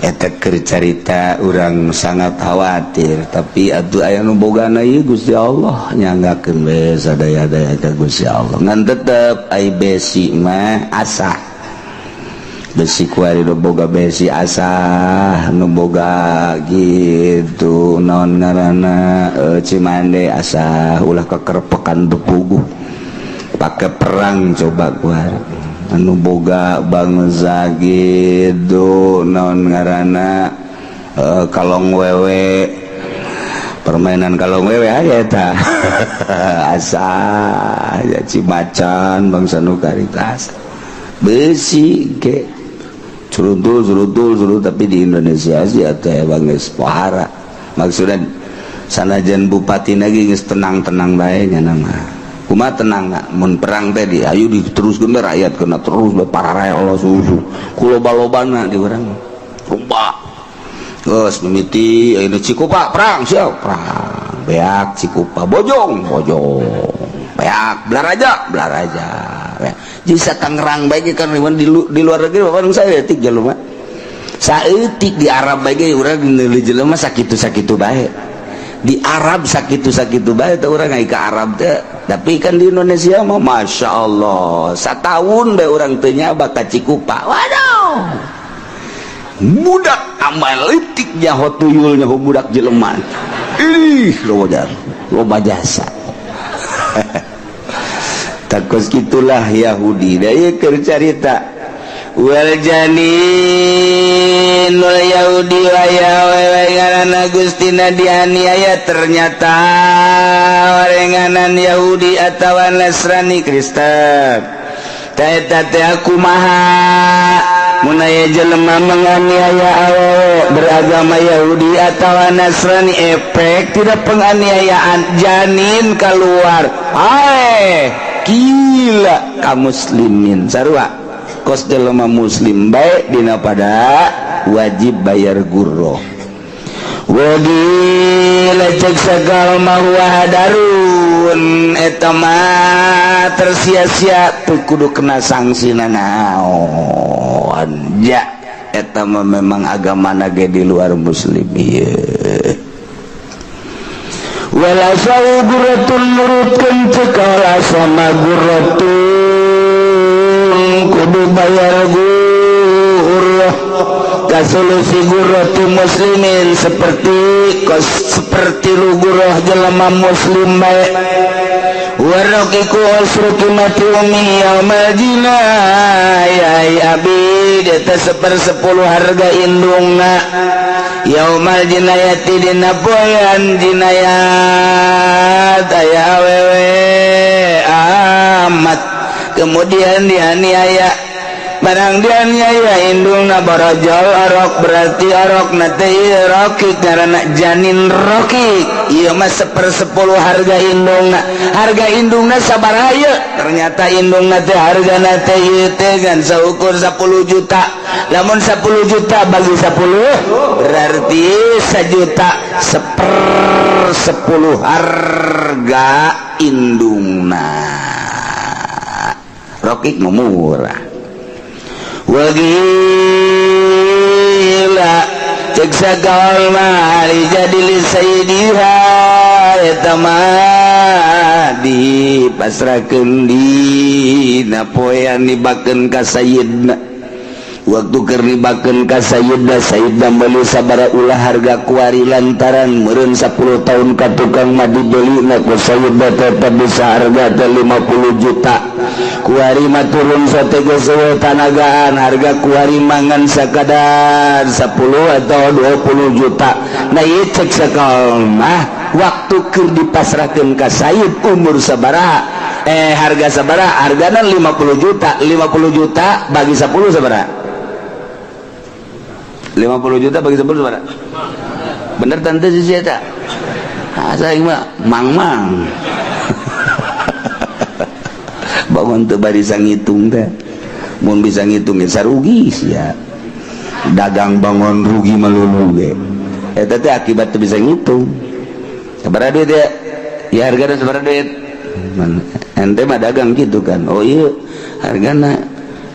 Eta keur carita urang sangat khawatir, tapi atuh aya nu bogana ieu Gusti Allah nyanggakeun we sadaya-daya ka Gusti Allah. Ngan tetep ai besi mah asah. Besi kuari do boga besi asah nu boga gitu naon ngaranna cimande asah ulah kekerpekan bepuguh pake perang coba kuari anu boga bangsa gitu naon ngaranna kalong wewe permainan kalong wewe aya eta asah ya cimacan bangsa nu karitas besi ke surutul tapi di Indonesia sih atau emang geus pohara maksudnya sanajan bupati lagi geus tenang-tenang bae nya mah kumaha tenang mun perang teh di ayo diteruskeun teh rakyat kena terus pararaya Allah susu kuloba-lobana di urang loba geus mimiti ayeuna Cikupa perang siap perang beak Cikupa bojong beak Blaraja jadi Tangerang baik kan di luar negeri bapak nung saya etik jelema saeutik di Arab baik urang neuli jelema sakitu-sakitu bae di Arab sakitu-sakitu bae teh urang ngai ka Arab teh tapi kan di Indonesia mah Masya Allah satahun bae urang teu nyaba ka Cikupa waduh budak amalitik nyaho tuyul nyaho budak jelema ih loba jasa takos gitulah Yahudi daya kercarita wal janin wal Yahudi wa yawenganan Agustina dianiaya ternyata warenganan Yahudi atau Nasrani Kristen taeta teh aku maha munaya jelema menganiaya awewe beragama Yahudi atau Nasrani efek tidak penganiayaan janin keluar gila kaum muslimin sarua kos jelema muslim baik dina pada wajib bayar gurro wadi lecek segal mahwa hadarun eta mah tersia-sia teu kudu kena sanksina naon ja eta mah memang agamana ge di luar muslim ieu wala sauguratun nurutkeun cekala sama guratun kudu bayar kasolusi gurati muslimin seperti lu gurah jelema muslim bae waraqiku usruki mati umi yaumal jinah ya abid eta 1/10 harga indungna yaumal jinayati dina poean jinayat aya awewe amat kemudian dianiaya barang dianiaya indungna barajal arok berarti arok nate rokik karena janin rokik iya mah 1/10 harga indungna sabaraha ieu ternyata indungna teh harga nate ieu teh kan saukur 10 juta lamun 10 juta bagi 10 berarti 1 juta 1/10 harga indungna rokik murah wagila cek sakal mali jadi li sayyidiha eta mah dipasrahkeun dina poean nibakeun ka sayyidna waktu keur nibakeun ka sayyidna meuli sabaraha ulah harga kuari lantaran meureun 10 tahun ka tukang mah dibelina ku sayyidna tetep bisa harga 50 juta kuari mah turun satege sewe tanagaan harga kuari mangan sakadar 10 atau 20 juta nah ieu cek sakal mah waktu keur dipasrahkeun ka sayyid umur sabaraha harga sabaraha hargana 50 juta bagi 10 sabaraha 50 juta bagi 10 sabaraha bener tante si eta asa ieu mah mang bangun teu bisa ngitung teh mun bisa ngitung geus sarugi sia dagang bangun rugi melulu ge eta teh akibat teu bisa ngitung sabaraha duit ya hargana sabaraha duit ente mah dagang gitu kan oh iya hargana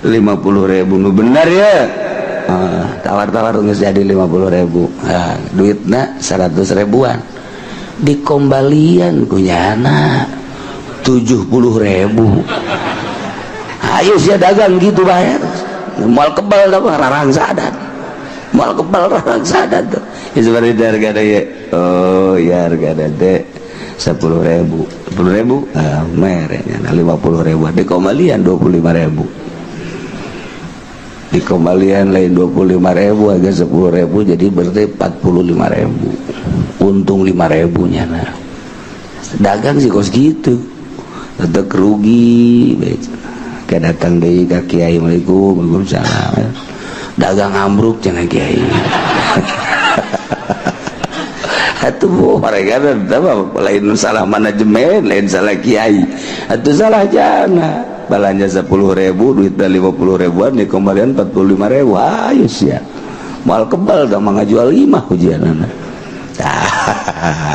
50.000 nu bener ya tawar-tawar geus jadi 50.000 duitna 100 ribuan dikombalian kunyana 70.000 ayo sia dagang gitu bayar moal kebal tau rarang sadat moal kebal rarang sadat tuh ya seperti itu harga ya oh ya harga teh 10.000 mereknya 50.000 dikembalian 25.000 dikembalian lain 25.000 harga 10.000 jadi berarti 45.000 untung 5.000 nya nah dagang sih kos gitu tetap rugi kayak datang dari ke kiai waalaikumsalam dagang ambruk cenah kiai atuh mereka lain salah manajemen lain salah kiai atuh salah jana balanja 10.000 duitnya 50.000an dikembalian 45.000 ayo sia mal kebal dah ngajual 5 ujianana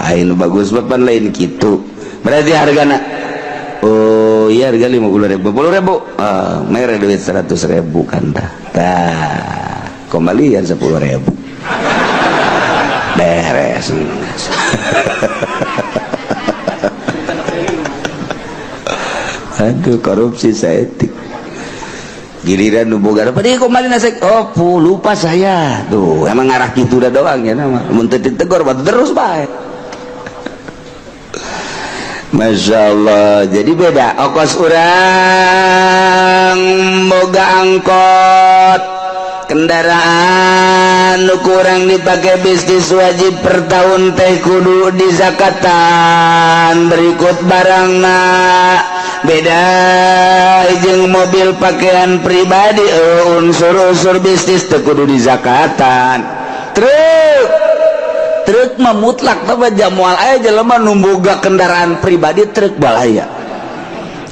ayo bagus papan lain gitu berarti hargana oh iya harga 50.000 merek duit 100.000 kan dah kembalian 10.000 beres aduh korupsi saetik giliran nu boga apa dia kembali nasek oh lupa saya tuh emang ngarah gitu udah doang ya nama mun teu ditegor batu terus bae Masya Allah jadi beda ongkos urang boga angkot kendaraan nu kurang dipakai bisnis wajib per tahun teh kudu dizakatan berikut barangna beda jeung mobil pakaian pribadi unsur-unsur bisnis teh kudu dizakatan truk mah mutlak tapi jamual aya jelema nu boga kendaraan pribadi truk balaya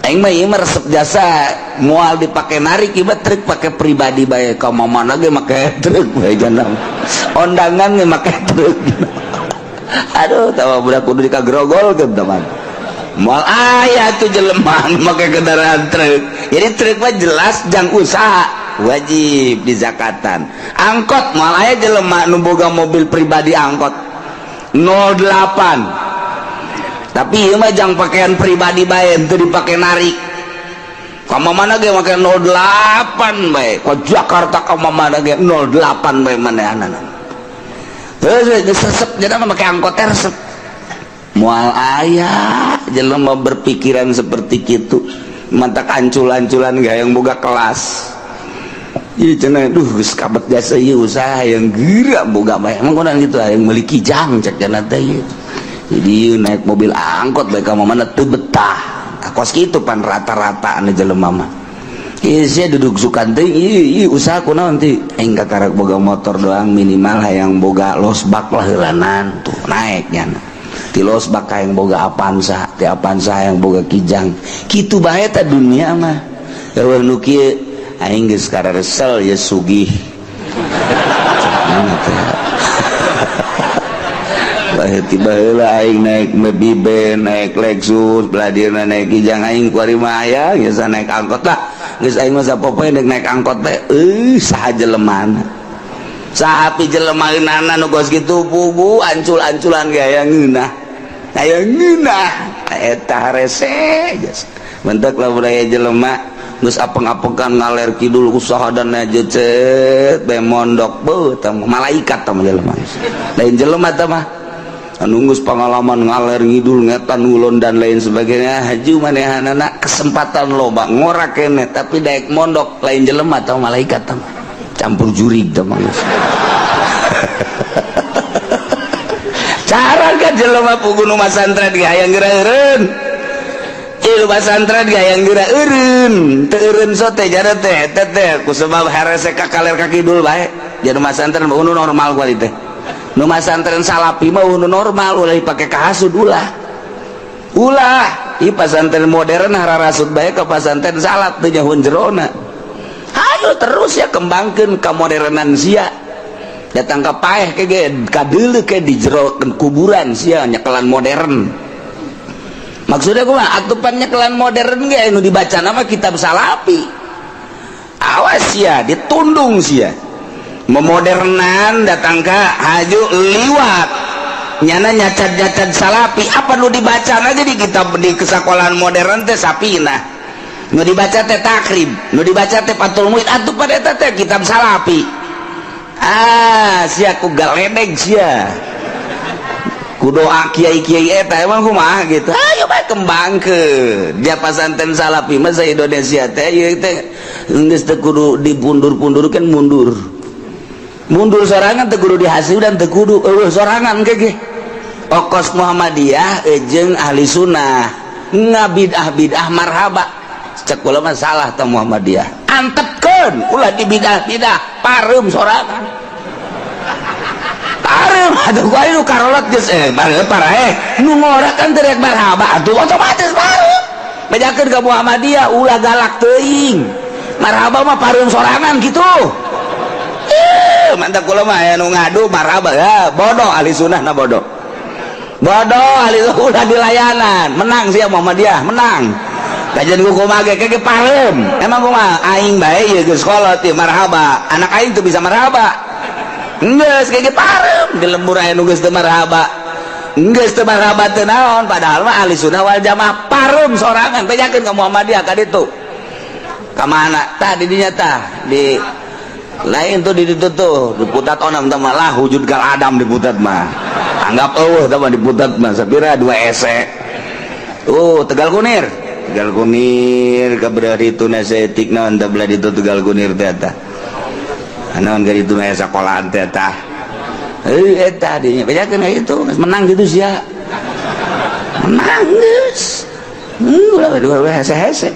aing mah ieu mah resep jasa moal dipake narik ieu mah truk pake pribadi bae ka mamana ge make truk bae jangan ondangan ge make truk aduh tawa budak kudu dikagrogolkeun teman moal aya tuh jelema make kendaraan truk jadi truk mah jelas jang usaha wajib dizakatan angkot moal aya jelema nu boga mobil pribadi angkot 08 tapi ieu mah jang pakaian pribadi bae teu dipake narik ka mana ge make 08 bae ka Jakarta ka mana ge 08 bae manehanana terus sesep jadi make angkot resep moal aya jelema berpikiran seperti kitu mantak ancul-anculan gayang boga kelas ieu cenah duh geus kabet jasa ieu usaha yang geura boga bae emang kunaon kitu yang meuli kijang cek cenah teh jadi naik mobil angkot baik kamu mana tuh betah kos gitu pan rata-rata anu jelema mah ieu sia duduk sukan teh ieu usaha kunaon teh engka karak boga motor doang minimal hayang boga losbak lah heulanan tuh naiknya ti losbak hayang boga Avanza ti Avanza hayang boga kijang kitu bae ta dunia mah eueuh nu kieu aing geus karesel ya sugih tiba heula aing naik Biben naik Lexus beladirna naik kijang aing kuari mah aya geus naik angkot lah geus aing mah sapopoe naik angkot teh saha jelemana saha pi jelemaeunana nu geus kitu pugu ancul-anculan ge aya ngeunah eta rese geus mentek lamun aya jelema geus apeng-apengan ngaler kidul usaha dan jecet bae mondok beuh tah malaikat tah jelema lain jelema tah mah nunggus pengalaman ngaler ngidul ngetan ngulon dan lain sebagainya haju manehanana kesempatan loba ngora kene tapi daek mondok lain jelema atau malaikat tama campur jurig tama cara ka jelema pugu nu masantren ge hayang geura eureun ieu masantren ge hayang geura eureun teu eureun sote jara teh teh ku sebab harese ka kaler ka kidul bae jadi masantren nu normal kuali teh nu masantren salapi mah nu normal ulah dipake kahasud ulah ieu pasantren modern hararasud bae ka pasantren salap teu nyahoun jerona hayu terus ya kembangkeun ka modernan sia datang ka paeh ke ge ka deuleu ke di jero kuburan sia nyekelan modern maksudnya kumaha atupan nyekelan modern ge nu dibacana mah kitab salapi awas sia ditundung sia memodernan datang ke haju liwat nyana nyacat salapi apa nu dibaca aja di kitab di kesakolahan modern teh sapina nu dibaca teh takrib nu dibaca teh patul muid atuh pada eta teh kitab salapi sia ku galedeg sia ku doa kiai-kiai eta emang kumaha gitu ayo bae kembangkeun dia pasantren salapi mah sa Indonesia teh ieu teh geus teu kudu dipundur-pundurkeun mundur sorangan teu kudu dihasil dan teu kudu sorangan ge okos Muhammadiyah jeung ahli sunnah ngabidah marhaba cek kula mah salah tah Muhammadiyah antepkeun ulah di bidah pareum sorangan pareum atuh ku anu karolot geus parahe nu ngorakan teu rek marhaba atuh otomatis pareum bejakeun ka Muhammadiyah ulah galak teuing marhaba mah pareum sorangan gitu mantap kula mah aya nu ngadu marhaba ya bodoh ahli sunnah na bodoh ahli ulah dilayanan menang sia Muhammadiyah menang kajian kumaha ge pareum emang kumaha aing bae ieu geus kolot ieu marhaba anak aing teu bisa marhaba geus ge pareum di lembur aya nu geus teu marhaba geus teu marhaba teu naon padahal mah ahli sunnah wal jamaah pareum sorangan bejakeun ka Muhammadiyah ka ditu ka mana tah di dinya tah di lain tuh di situ tuh diputat onam sama lah wujud kal Adam diputat mah anggap sama diputat mah sapira 2 ese Tegal Kunir kabar itu nasetik naon da belah itu Tegal Kunir teh tah naon ka ditu mah sekolahan teh tah eta dinya bejakeun itu menang gitu sia menang geus ulah 2 hese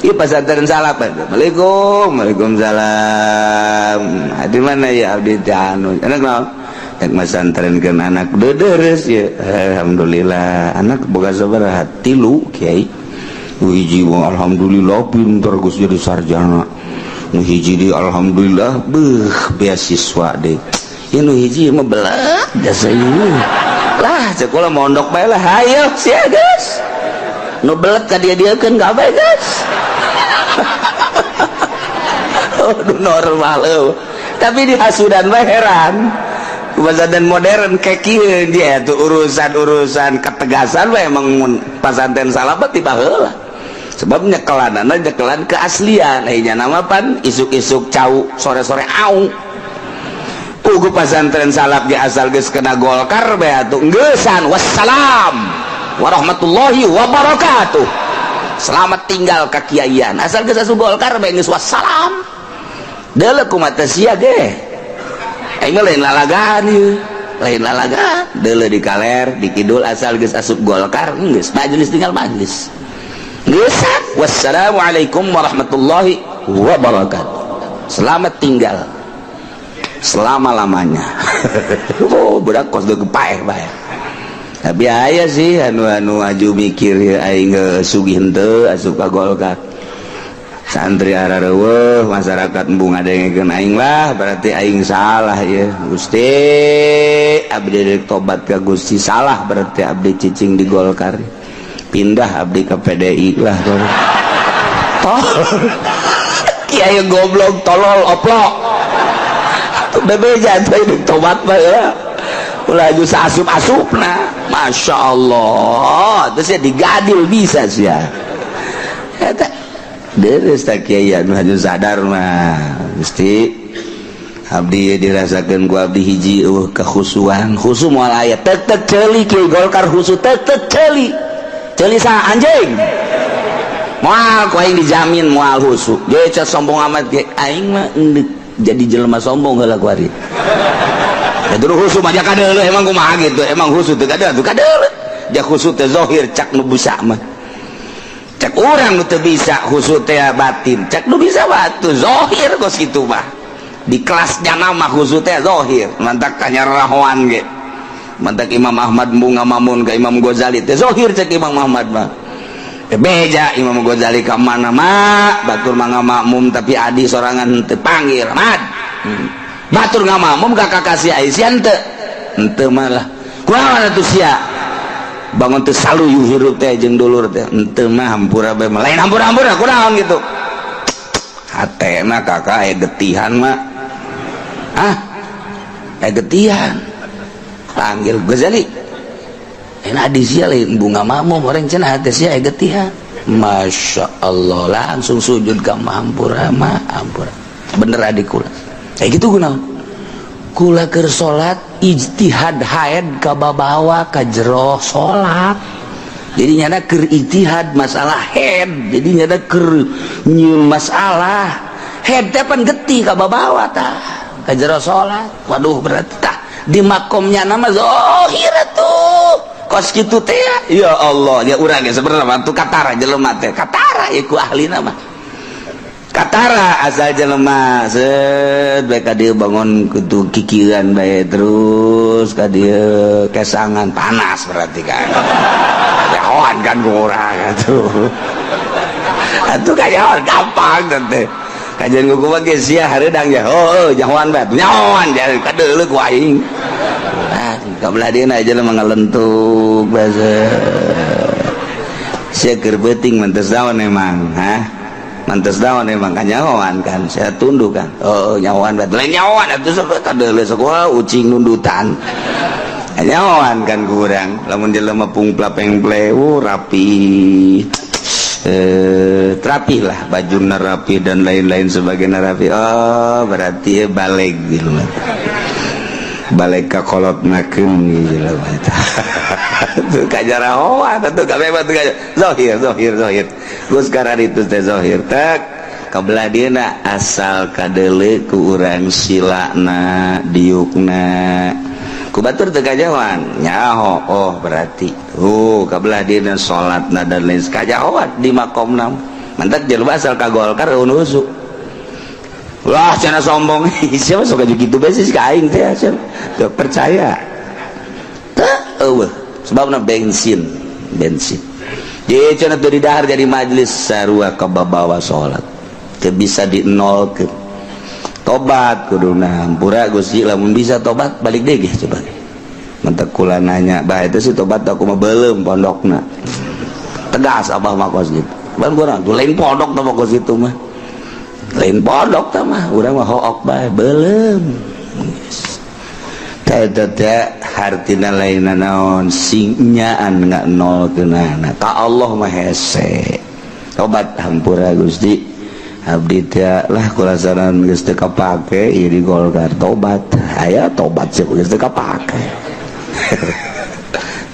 ieu pasantren salap. Waalaikumsalam. Di mana ya abdi teh anu? Anak naon? Tek masantrenkeun anak deudeureuss ya. Alhamdulillah. Anak boga sabaraha? 3 Kiai. hiji alhamdulillah pinter Gus jadi sarjana, nu hiji di alhamdulillah beasiswa deh, nu hiji mah belat jasa ini lah sekolah mondok bae lah hayo sia guys nu belat ka dia kan gak bae guys. Aduh normal tapi di hasudan mah heran pesantren modern kayak kieu dia tuh urusan ketegasan mah emang pesantren salafat tiba heula sebab nyekelanana nyekelan keaslian nya nama pan isuk-isuk cau sore-sore aung ugu pesantren salaf ge asal geus kena Golkar bae atuh geus,an wassalam warahmatullahi wabarakatuh selamat tinggal ka kiaian asal geus asup Golkar bae geus wassalam deuleu kumaha sia ge aing mah lain lalagaan ieu lain lalagaan deuleu di kaler di kidul asal geus asup Golkar geus majelis tinggal majelis geus wassalamualaikum warahmatullahi wabarakatuh selamat tinggal selama-lamanya. Oh budak kos deu kepaeh bae tapi aya sih anu aju mikir aing sugih henteu asup ka Golkar santri arareueuh masyarakat embung ngadengekeun aing lah berarti aing salah ya Gusti abdi rek tobat ka Gusti salah berarti abdi cicing di Golkar pindah abdi ke PDI lah kiai goblok tolol oplok tuh bebeja tuh hidup tobat mah ya ulah aju saasup-asupna Masya Allah terus ya digadil bisa sih ya eta deres tak kiai anu haju sadar mah Gusti abdi dirasakeun ku abdi hiji kekhusuan khusu moal aya tek ceuli kiai Golkar khusu tek ceuli sa anjing moal ku aing dijamin moal khusu ge ca sombong amat ge aing mah jadi jelema sombong heula ku ari ya dulu khusu mah kadeuleuh emang kumaha gitu emang khusu teu kadeuleuh ja khusu teh zahir cak nu bisa mah cak urang nu teu bisa khusu teh batin cak nu bisa batu zahir kos kitu mah di kelasnya nama khusu teh zahir mantak kanyarahoan ge mantak Imam Ahmad mbung ngamamun ka Imam Ghazali teh zahir cak Imam Ahmad mah beja Imam Ghazali ka mana mah batur mah ngamakmum tapi adi sorangan teu panggil Ahmad batur ngamakmum ka kakak sia Aisyah henteu malah kunaon atuh sia bangun teu saluyu hirup teh jeung dulur teh henteu mah hampura bae lain hampura-hampura kunaon gitu hatena kakak aya getihan mah aya getihan panggil Ghazali enak di sia lain bunga makmum orang cenah teh sia aya getihan Masya Allah langsung sujud ka hampura mah hampura bener adik kula kayak gitu kunaon kula keur salat ijtihad haid ka babawa ka jero salat jadi nyana keur ijtihad masalah haid jadi nyana keur nyieun masalah haid teh pan getih ka babawa tah ka jero salat waduh berarti tah di makomnya nama zahir tuh kos kitu teh ya Allah ya urang ge sebenarnya waktu katara jelema teh katara iku ahli nama katara asal jelema set bae ka dieu bangun kudu kikiran bae terus ka dieu kesangan panas berarti kan kayawan kan urang atuh kayawan gampang teh kajian ku kumaha ge sia hareudang ya jahoan bae nyawan jadi kadeuleuh ku aing kabelah dia aja lah mengalentuk bahasa saya kerbeting mantes daun emang mantes daun emang kan nyawan kan saya tunduk kan nyawan lain nyawan itu kadeuleuh sekolah ucing nundutan nyawan kan kurang lamun jelema pungpla pengple rapi rapi lah bajuna rapi dan lain-lain sebagainya rapi berarti balik gitu balik ka kolot nakeun jelema eta tuh kajarahoan tuh kabeh tuh zahir geus karar itu teh zahir tak kabelah dieuna asal kadeuleuh ku urang silana diukna ku batur teu kajawan nyaho berarti kabelah dieuna salatna dan lain kajawan di makomna mantak jelema asal ka Golkar unusu wah cenah sombong siapa suka gitu bae sih ka aing teh teu percaya teu sebabna bensin jadi cenah teu didahar jadi majelis sarua kababawa salat teu bisa dinolkeun tobat kuduna hampura Gusti lamun bisa tobat balik deui coba mentek kula nanya bah itu sih tobat aku mah beuleum pondokna tegas abah mah kos gitu ban kurang tuh lain pondok tah kos itu mah lain pondok tah mah urang mah hook bae beuleum tah eta teh hartina lainna naon singnyaan nolkeunana ka Allah mah hese tobat hampura Gusti abdi teh lah kula saran geus teu kapake ieu di Golkar tobat aya tobat sih geus teu kapake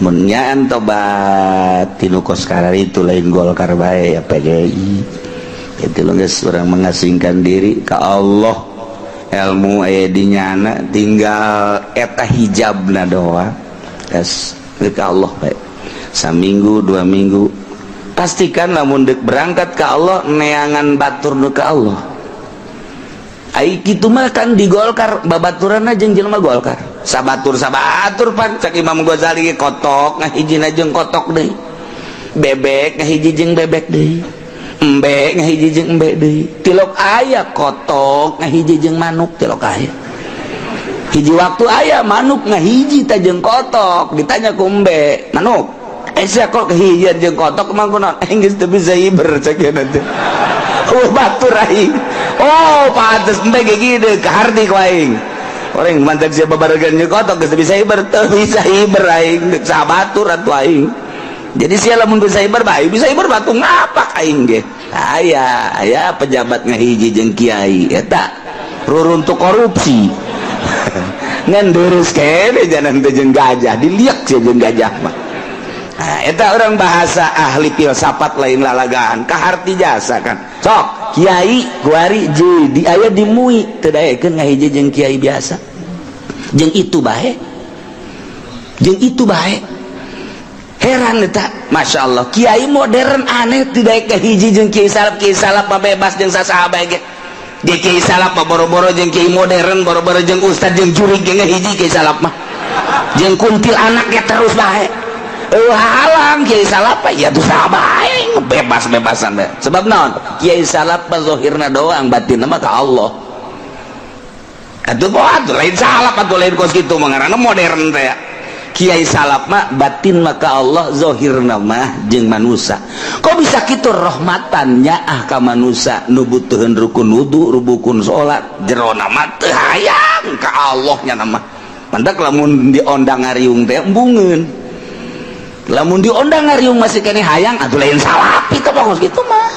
mennyaan tobat tinu koskara itu lain Golkar bae ya PGI itu lo guys orang mengasingkan diri ke Allah ilmu aya di nyana tinggal eta hijabna doa es ke Allah bae saminggu 2 minggu pastikan lamun deuk berangkat ke Allah neangan batur nu ke Allah ai kitu mah kan di Golkar babaturanna jeung jelema Golkar sabatur pan cak Imam Ghazali kotok ngahijina jeung kotok deui bebek ngahiji jeung bebek deui embe ngahiji jeung embe deui tilok aya kotok ngahiji jeung manuk tilok aya hiji waktu aya manuk ngahiji ta jeung kotok ditanya ku embe manuk esa kok kahijian jeung kotok mah kunaon geus teu bisa hiber cak ieu teh batur aing oh pantes embe ge kieu kahardi ku aing orang mantek siapa baregan jeung kotok geus bisa hiber teu bisa hiber aing deuk sabatur atuh aing jadi sia lamun bisa hiber bae bisa hiber batu ngapak aing ge aya pejabat ngahiji jeung kiai eta ruruntuk korupsi ngan deurus kene janan teh jeung gajah diliek sia jeung gajah mah eta orang bahasa ahli filsafat lain lalagaan kaharti jasa kan sok kiai kuari jadi aya dimui teu daekeun ngahiji jeung kiai biasa jeung itu bae heran eta Masya Allah kiai modern aneh teu daek kahiji jeung kiai salap mah bebas jeung sasaha bae ge di kiai salap mah boro-boro jeung kiai modern boro-boro jeung ustad jeung jurig ge ngahiji kiai salap mah jeung kuntil anak ge terus bae halang kiai salap ya tuh sabae bebas-bebasan bae sebab naon kiai salap mah zahirna doang batinna mah ka Allah atuh lain salap atuh lain kos kitu mah ngaranna modern teh kiai salap mah batin mah ka Allah zahirna mah jeung manusia kok bisa kitu rahmatannya ka manusia nu butuheun rukun wudu rukun salat jerona mah teu hayang ka Allah nya mah mantak lamun diondang ngariung teh embungeun lamun diondang ngariung masih kene hayang atuh lain salapi teh bagus gitu mah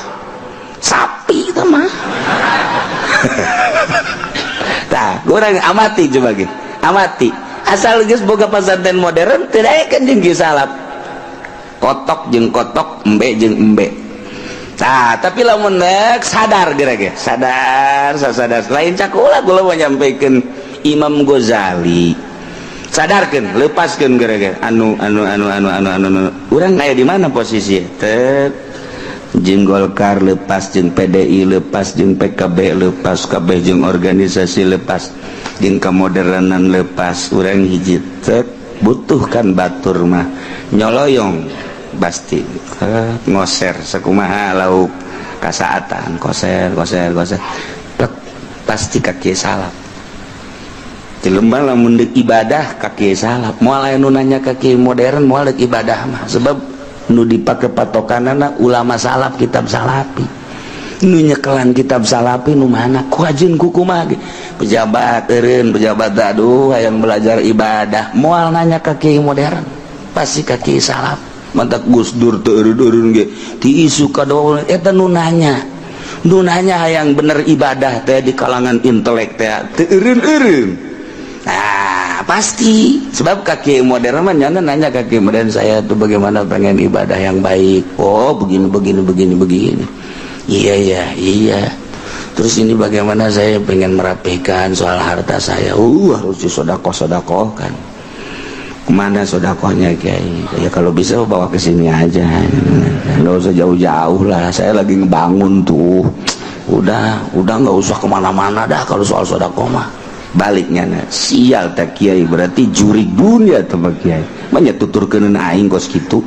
sapi teh mah tah urang amati coba ge amati asal geus boga pasantren modern teu daekeun jeung kieu salap kotok jeung kotok embe jeung embe tah tapi lamun sadar geura ge sadar lain cakula kula mau nyampikeun Imam Ghazali sadarkan lepaskan gara-gara anu urang aya di mana posisi teh jeung Golkar lepas jeung PDI lepas jeung PKB lepas kabeh jeung organisasi lepas jeung kamodernan lepas urang hiji teh butuhkan batur mah nyoloyong pasti ngoser sakumaha lauk kasaatan koser pasti kaki salap di lembah lamun deuk ibadah kaki salap moal aya nu nanya kaki modern moal deuk ibadah mah sebab nu dipake patokanana ulama salaf kitab salapi nu nyekelan kitab salapi nu mana ku ajeun kumaha ge pejabat eureun pejabat aduh hayang belajar ibadah moal nanya kaki modern pasti kaki salaf mantak Gus Dur teu eureun ge ti isu kadoa eta nu nanya hayang bener ibadah teh di kalangan intelek teh teu eureun nah pasti sebab kaki modern mah nanya kaki modern saya tuh bagaimana pengen ibadah yang baik oh begini iya terus ini bagaimana saya pengen merapikan soal harta saya harus disodakoh kan kemana sodakohnya kiai ya kalau bisa bawa ke sini aja nggak usah jauh-jauh lah saya lagi ngebangun tuh udah nggak usah kemana-mana dah kalau soal sodakoh mah baliknya sial tak kiai berarti jurig dunia teman kiai banyak tuturkeun aing kos kitu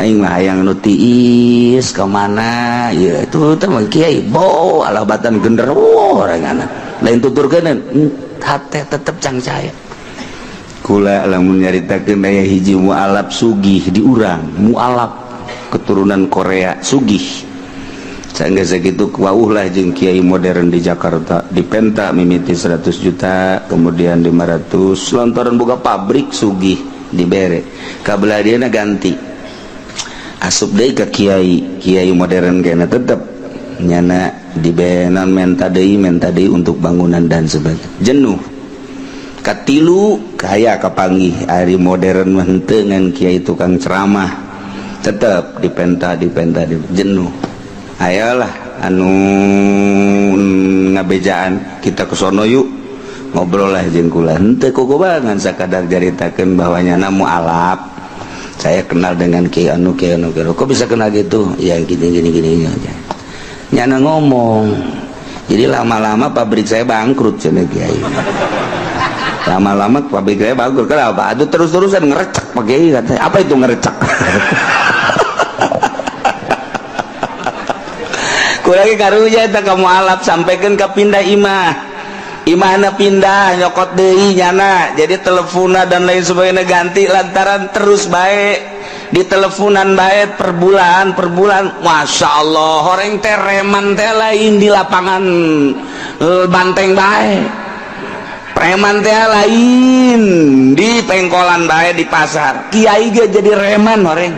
aing mah hayang nu tiis ka mana ieu itu teh mah kiai bo alabatan genderuwo orangana lain tuturkeun hate tetep can caya kula lamun nyaritakeun aya hiji mualaf sugih di urang mualaf keturunan Korea sugih sangga sakitu wauh lah jeung kiai modern di Jakarta di Penta mimiti 100 juta kemudian 500 lantaran boga pabrik sugih dibere kabelah dieuna ganti asup deui ka kiai modern kena tetep nyana dibenan menta deui untuk bangunan dan sebagainya jenuh katilu kaya kapanggih ari modern mah henteu ngan kiai tukang ceramah tetep dipenta jenuh ayolah anu ngabejaan kita kesono yuk ngobrol lah jeung kula henteu kukubangan sakadar jaritakeun bahwa nyana mualaf saya kenal dengan kiai anu kok bisa kenal gitu ya gini aja nyana ngomong jadi lama-lama pabrik saya bangkrut cenah kiai lama-lama pabrik saya bangkrut kenapa aduh terus-terusan ngerecek Pak Kiai katanya apa itu ngerecek kulagi karunya eta kamu alap sampaikan ke pindah imahna pindah nyokot deui nyana jadi telepona dan lain sebagainya ganti lantaran terus baik di teleponan baik per bulan Masya Allah horeng teh reman teh lain di lapangan banteng baik preman teh lain di pengkolan baik di pasar kiai ge jadi reman horeng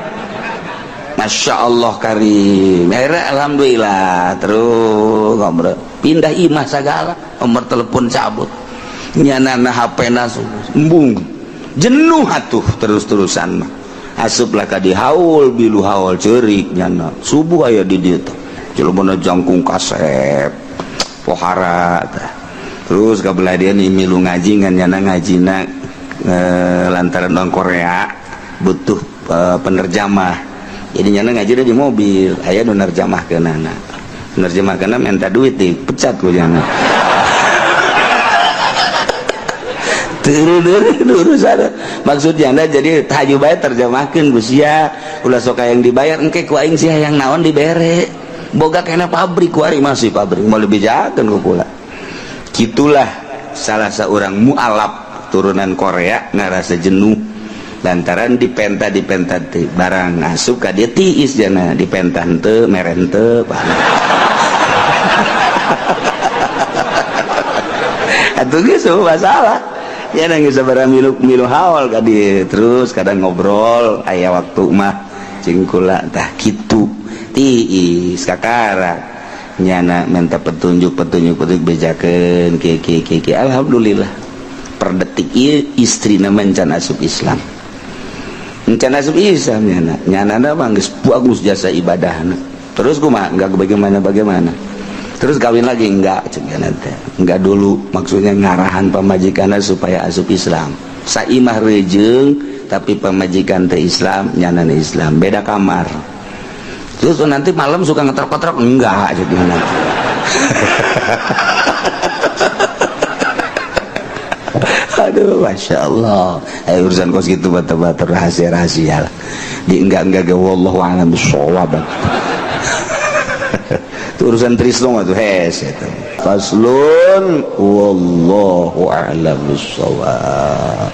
Masya Allah karim akhirnya alhamdulillah terus ngobrol pindah imah segala nomor telepon cabut nyanana HP nasu embung jenuh atuh terus-terusan mah asuplah ka di haul bilu haul ceurik nyana subuh aya di dieu teh jelema jangkung kasep pohara terus kabelah dia nih milu ngaji ngan nyana ngajina lantaran orang Korea butuh penerjemah jadi nyana ngaji di mobil aya nu nerjemahkeunana nerjemahkeunna minta duit dipecat ku nyana urusan maksudnya jadi haju bae terjemahkeun ku sia ulah sok yang dibayar engke ku aing sia yang naon dibere boga kena pabrik ku ari masih pabrik mau lebih jakeun ku kula kitulah salah seorang mualaf turunan Korea ngarasa jenuh lantaran dipenta barang asup ka dia tiis jana dipenta henteu mere henteu atuh geus masalah ya nangis sabaraha milu haul ka dieu terus kadang ngobrol aya waktu mah cing kula tah kitu tiis kakara nyana minta petunjuk bejakeun ki alhamdulillah per detik ieu istrina mencan asup Islam encan asup Islam nyana mah geus bagus jasa ibadahna terus kumaha enggak bagaimana terus kawin lagi enggak cenah teh enggak dulu maksudnya ngarahan pamajikanna supaya asup Islam saimah rejeung tapi pamajikan teh Islam nyana Islam beda kamar terus nanti malam suka ngetrok-ngetrok enggak jadi nanti aduh Masya Allah urusan kos gitu bata-bata rahasia-rahasia lah di enggak wallahu a'lam bishawab itu urusan Trisno tuh itu faslun wallahu a'lam bishawab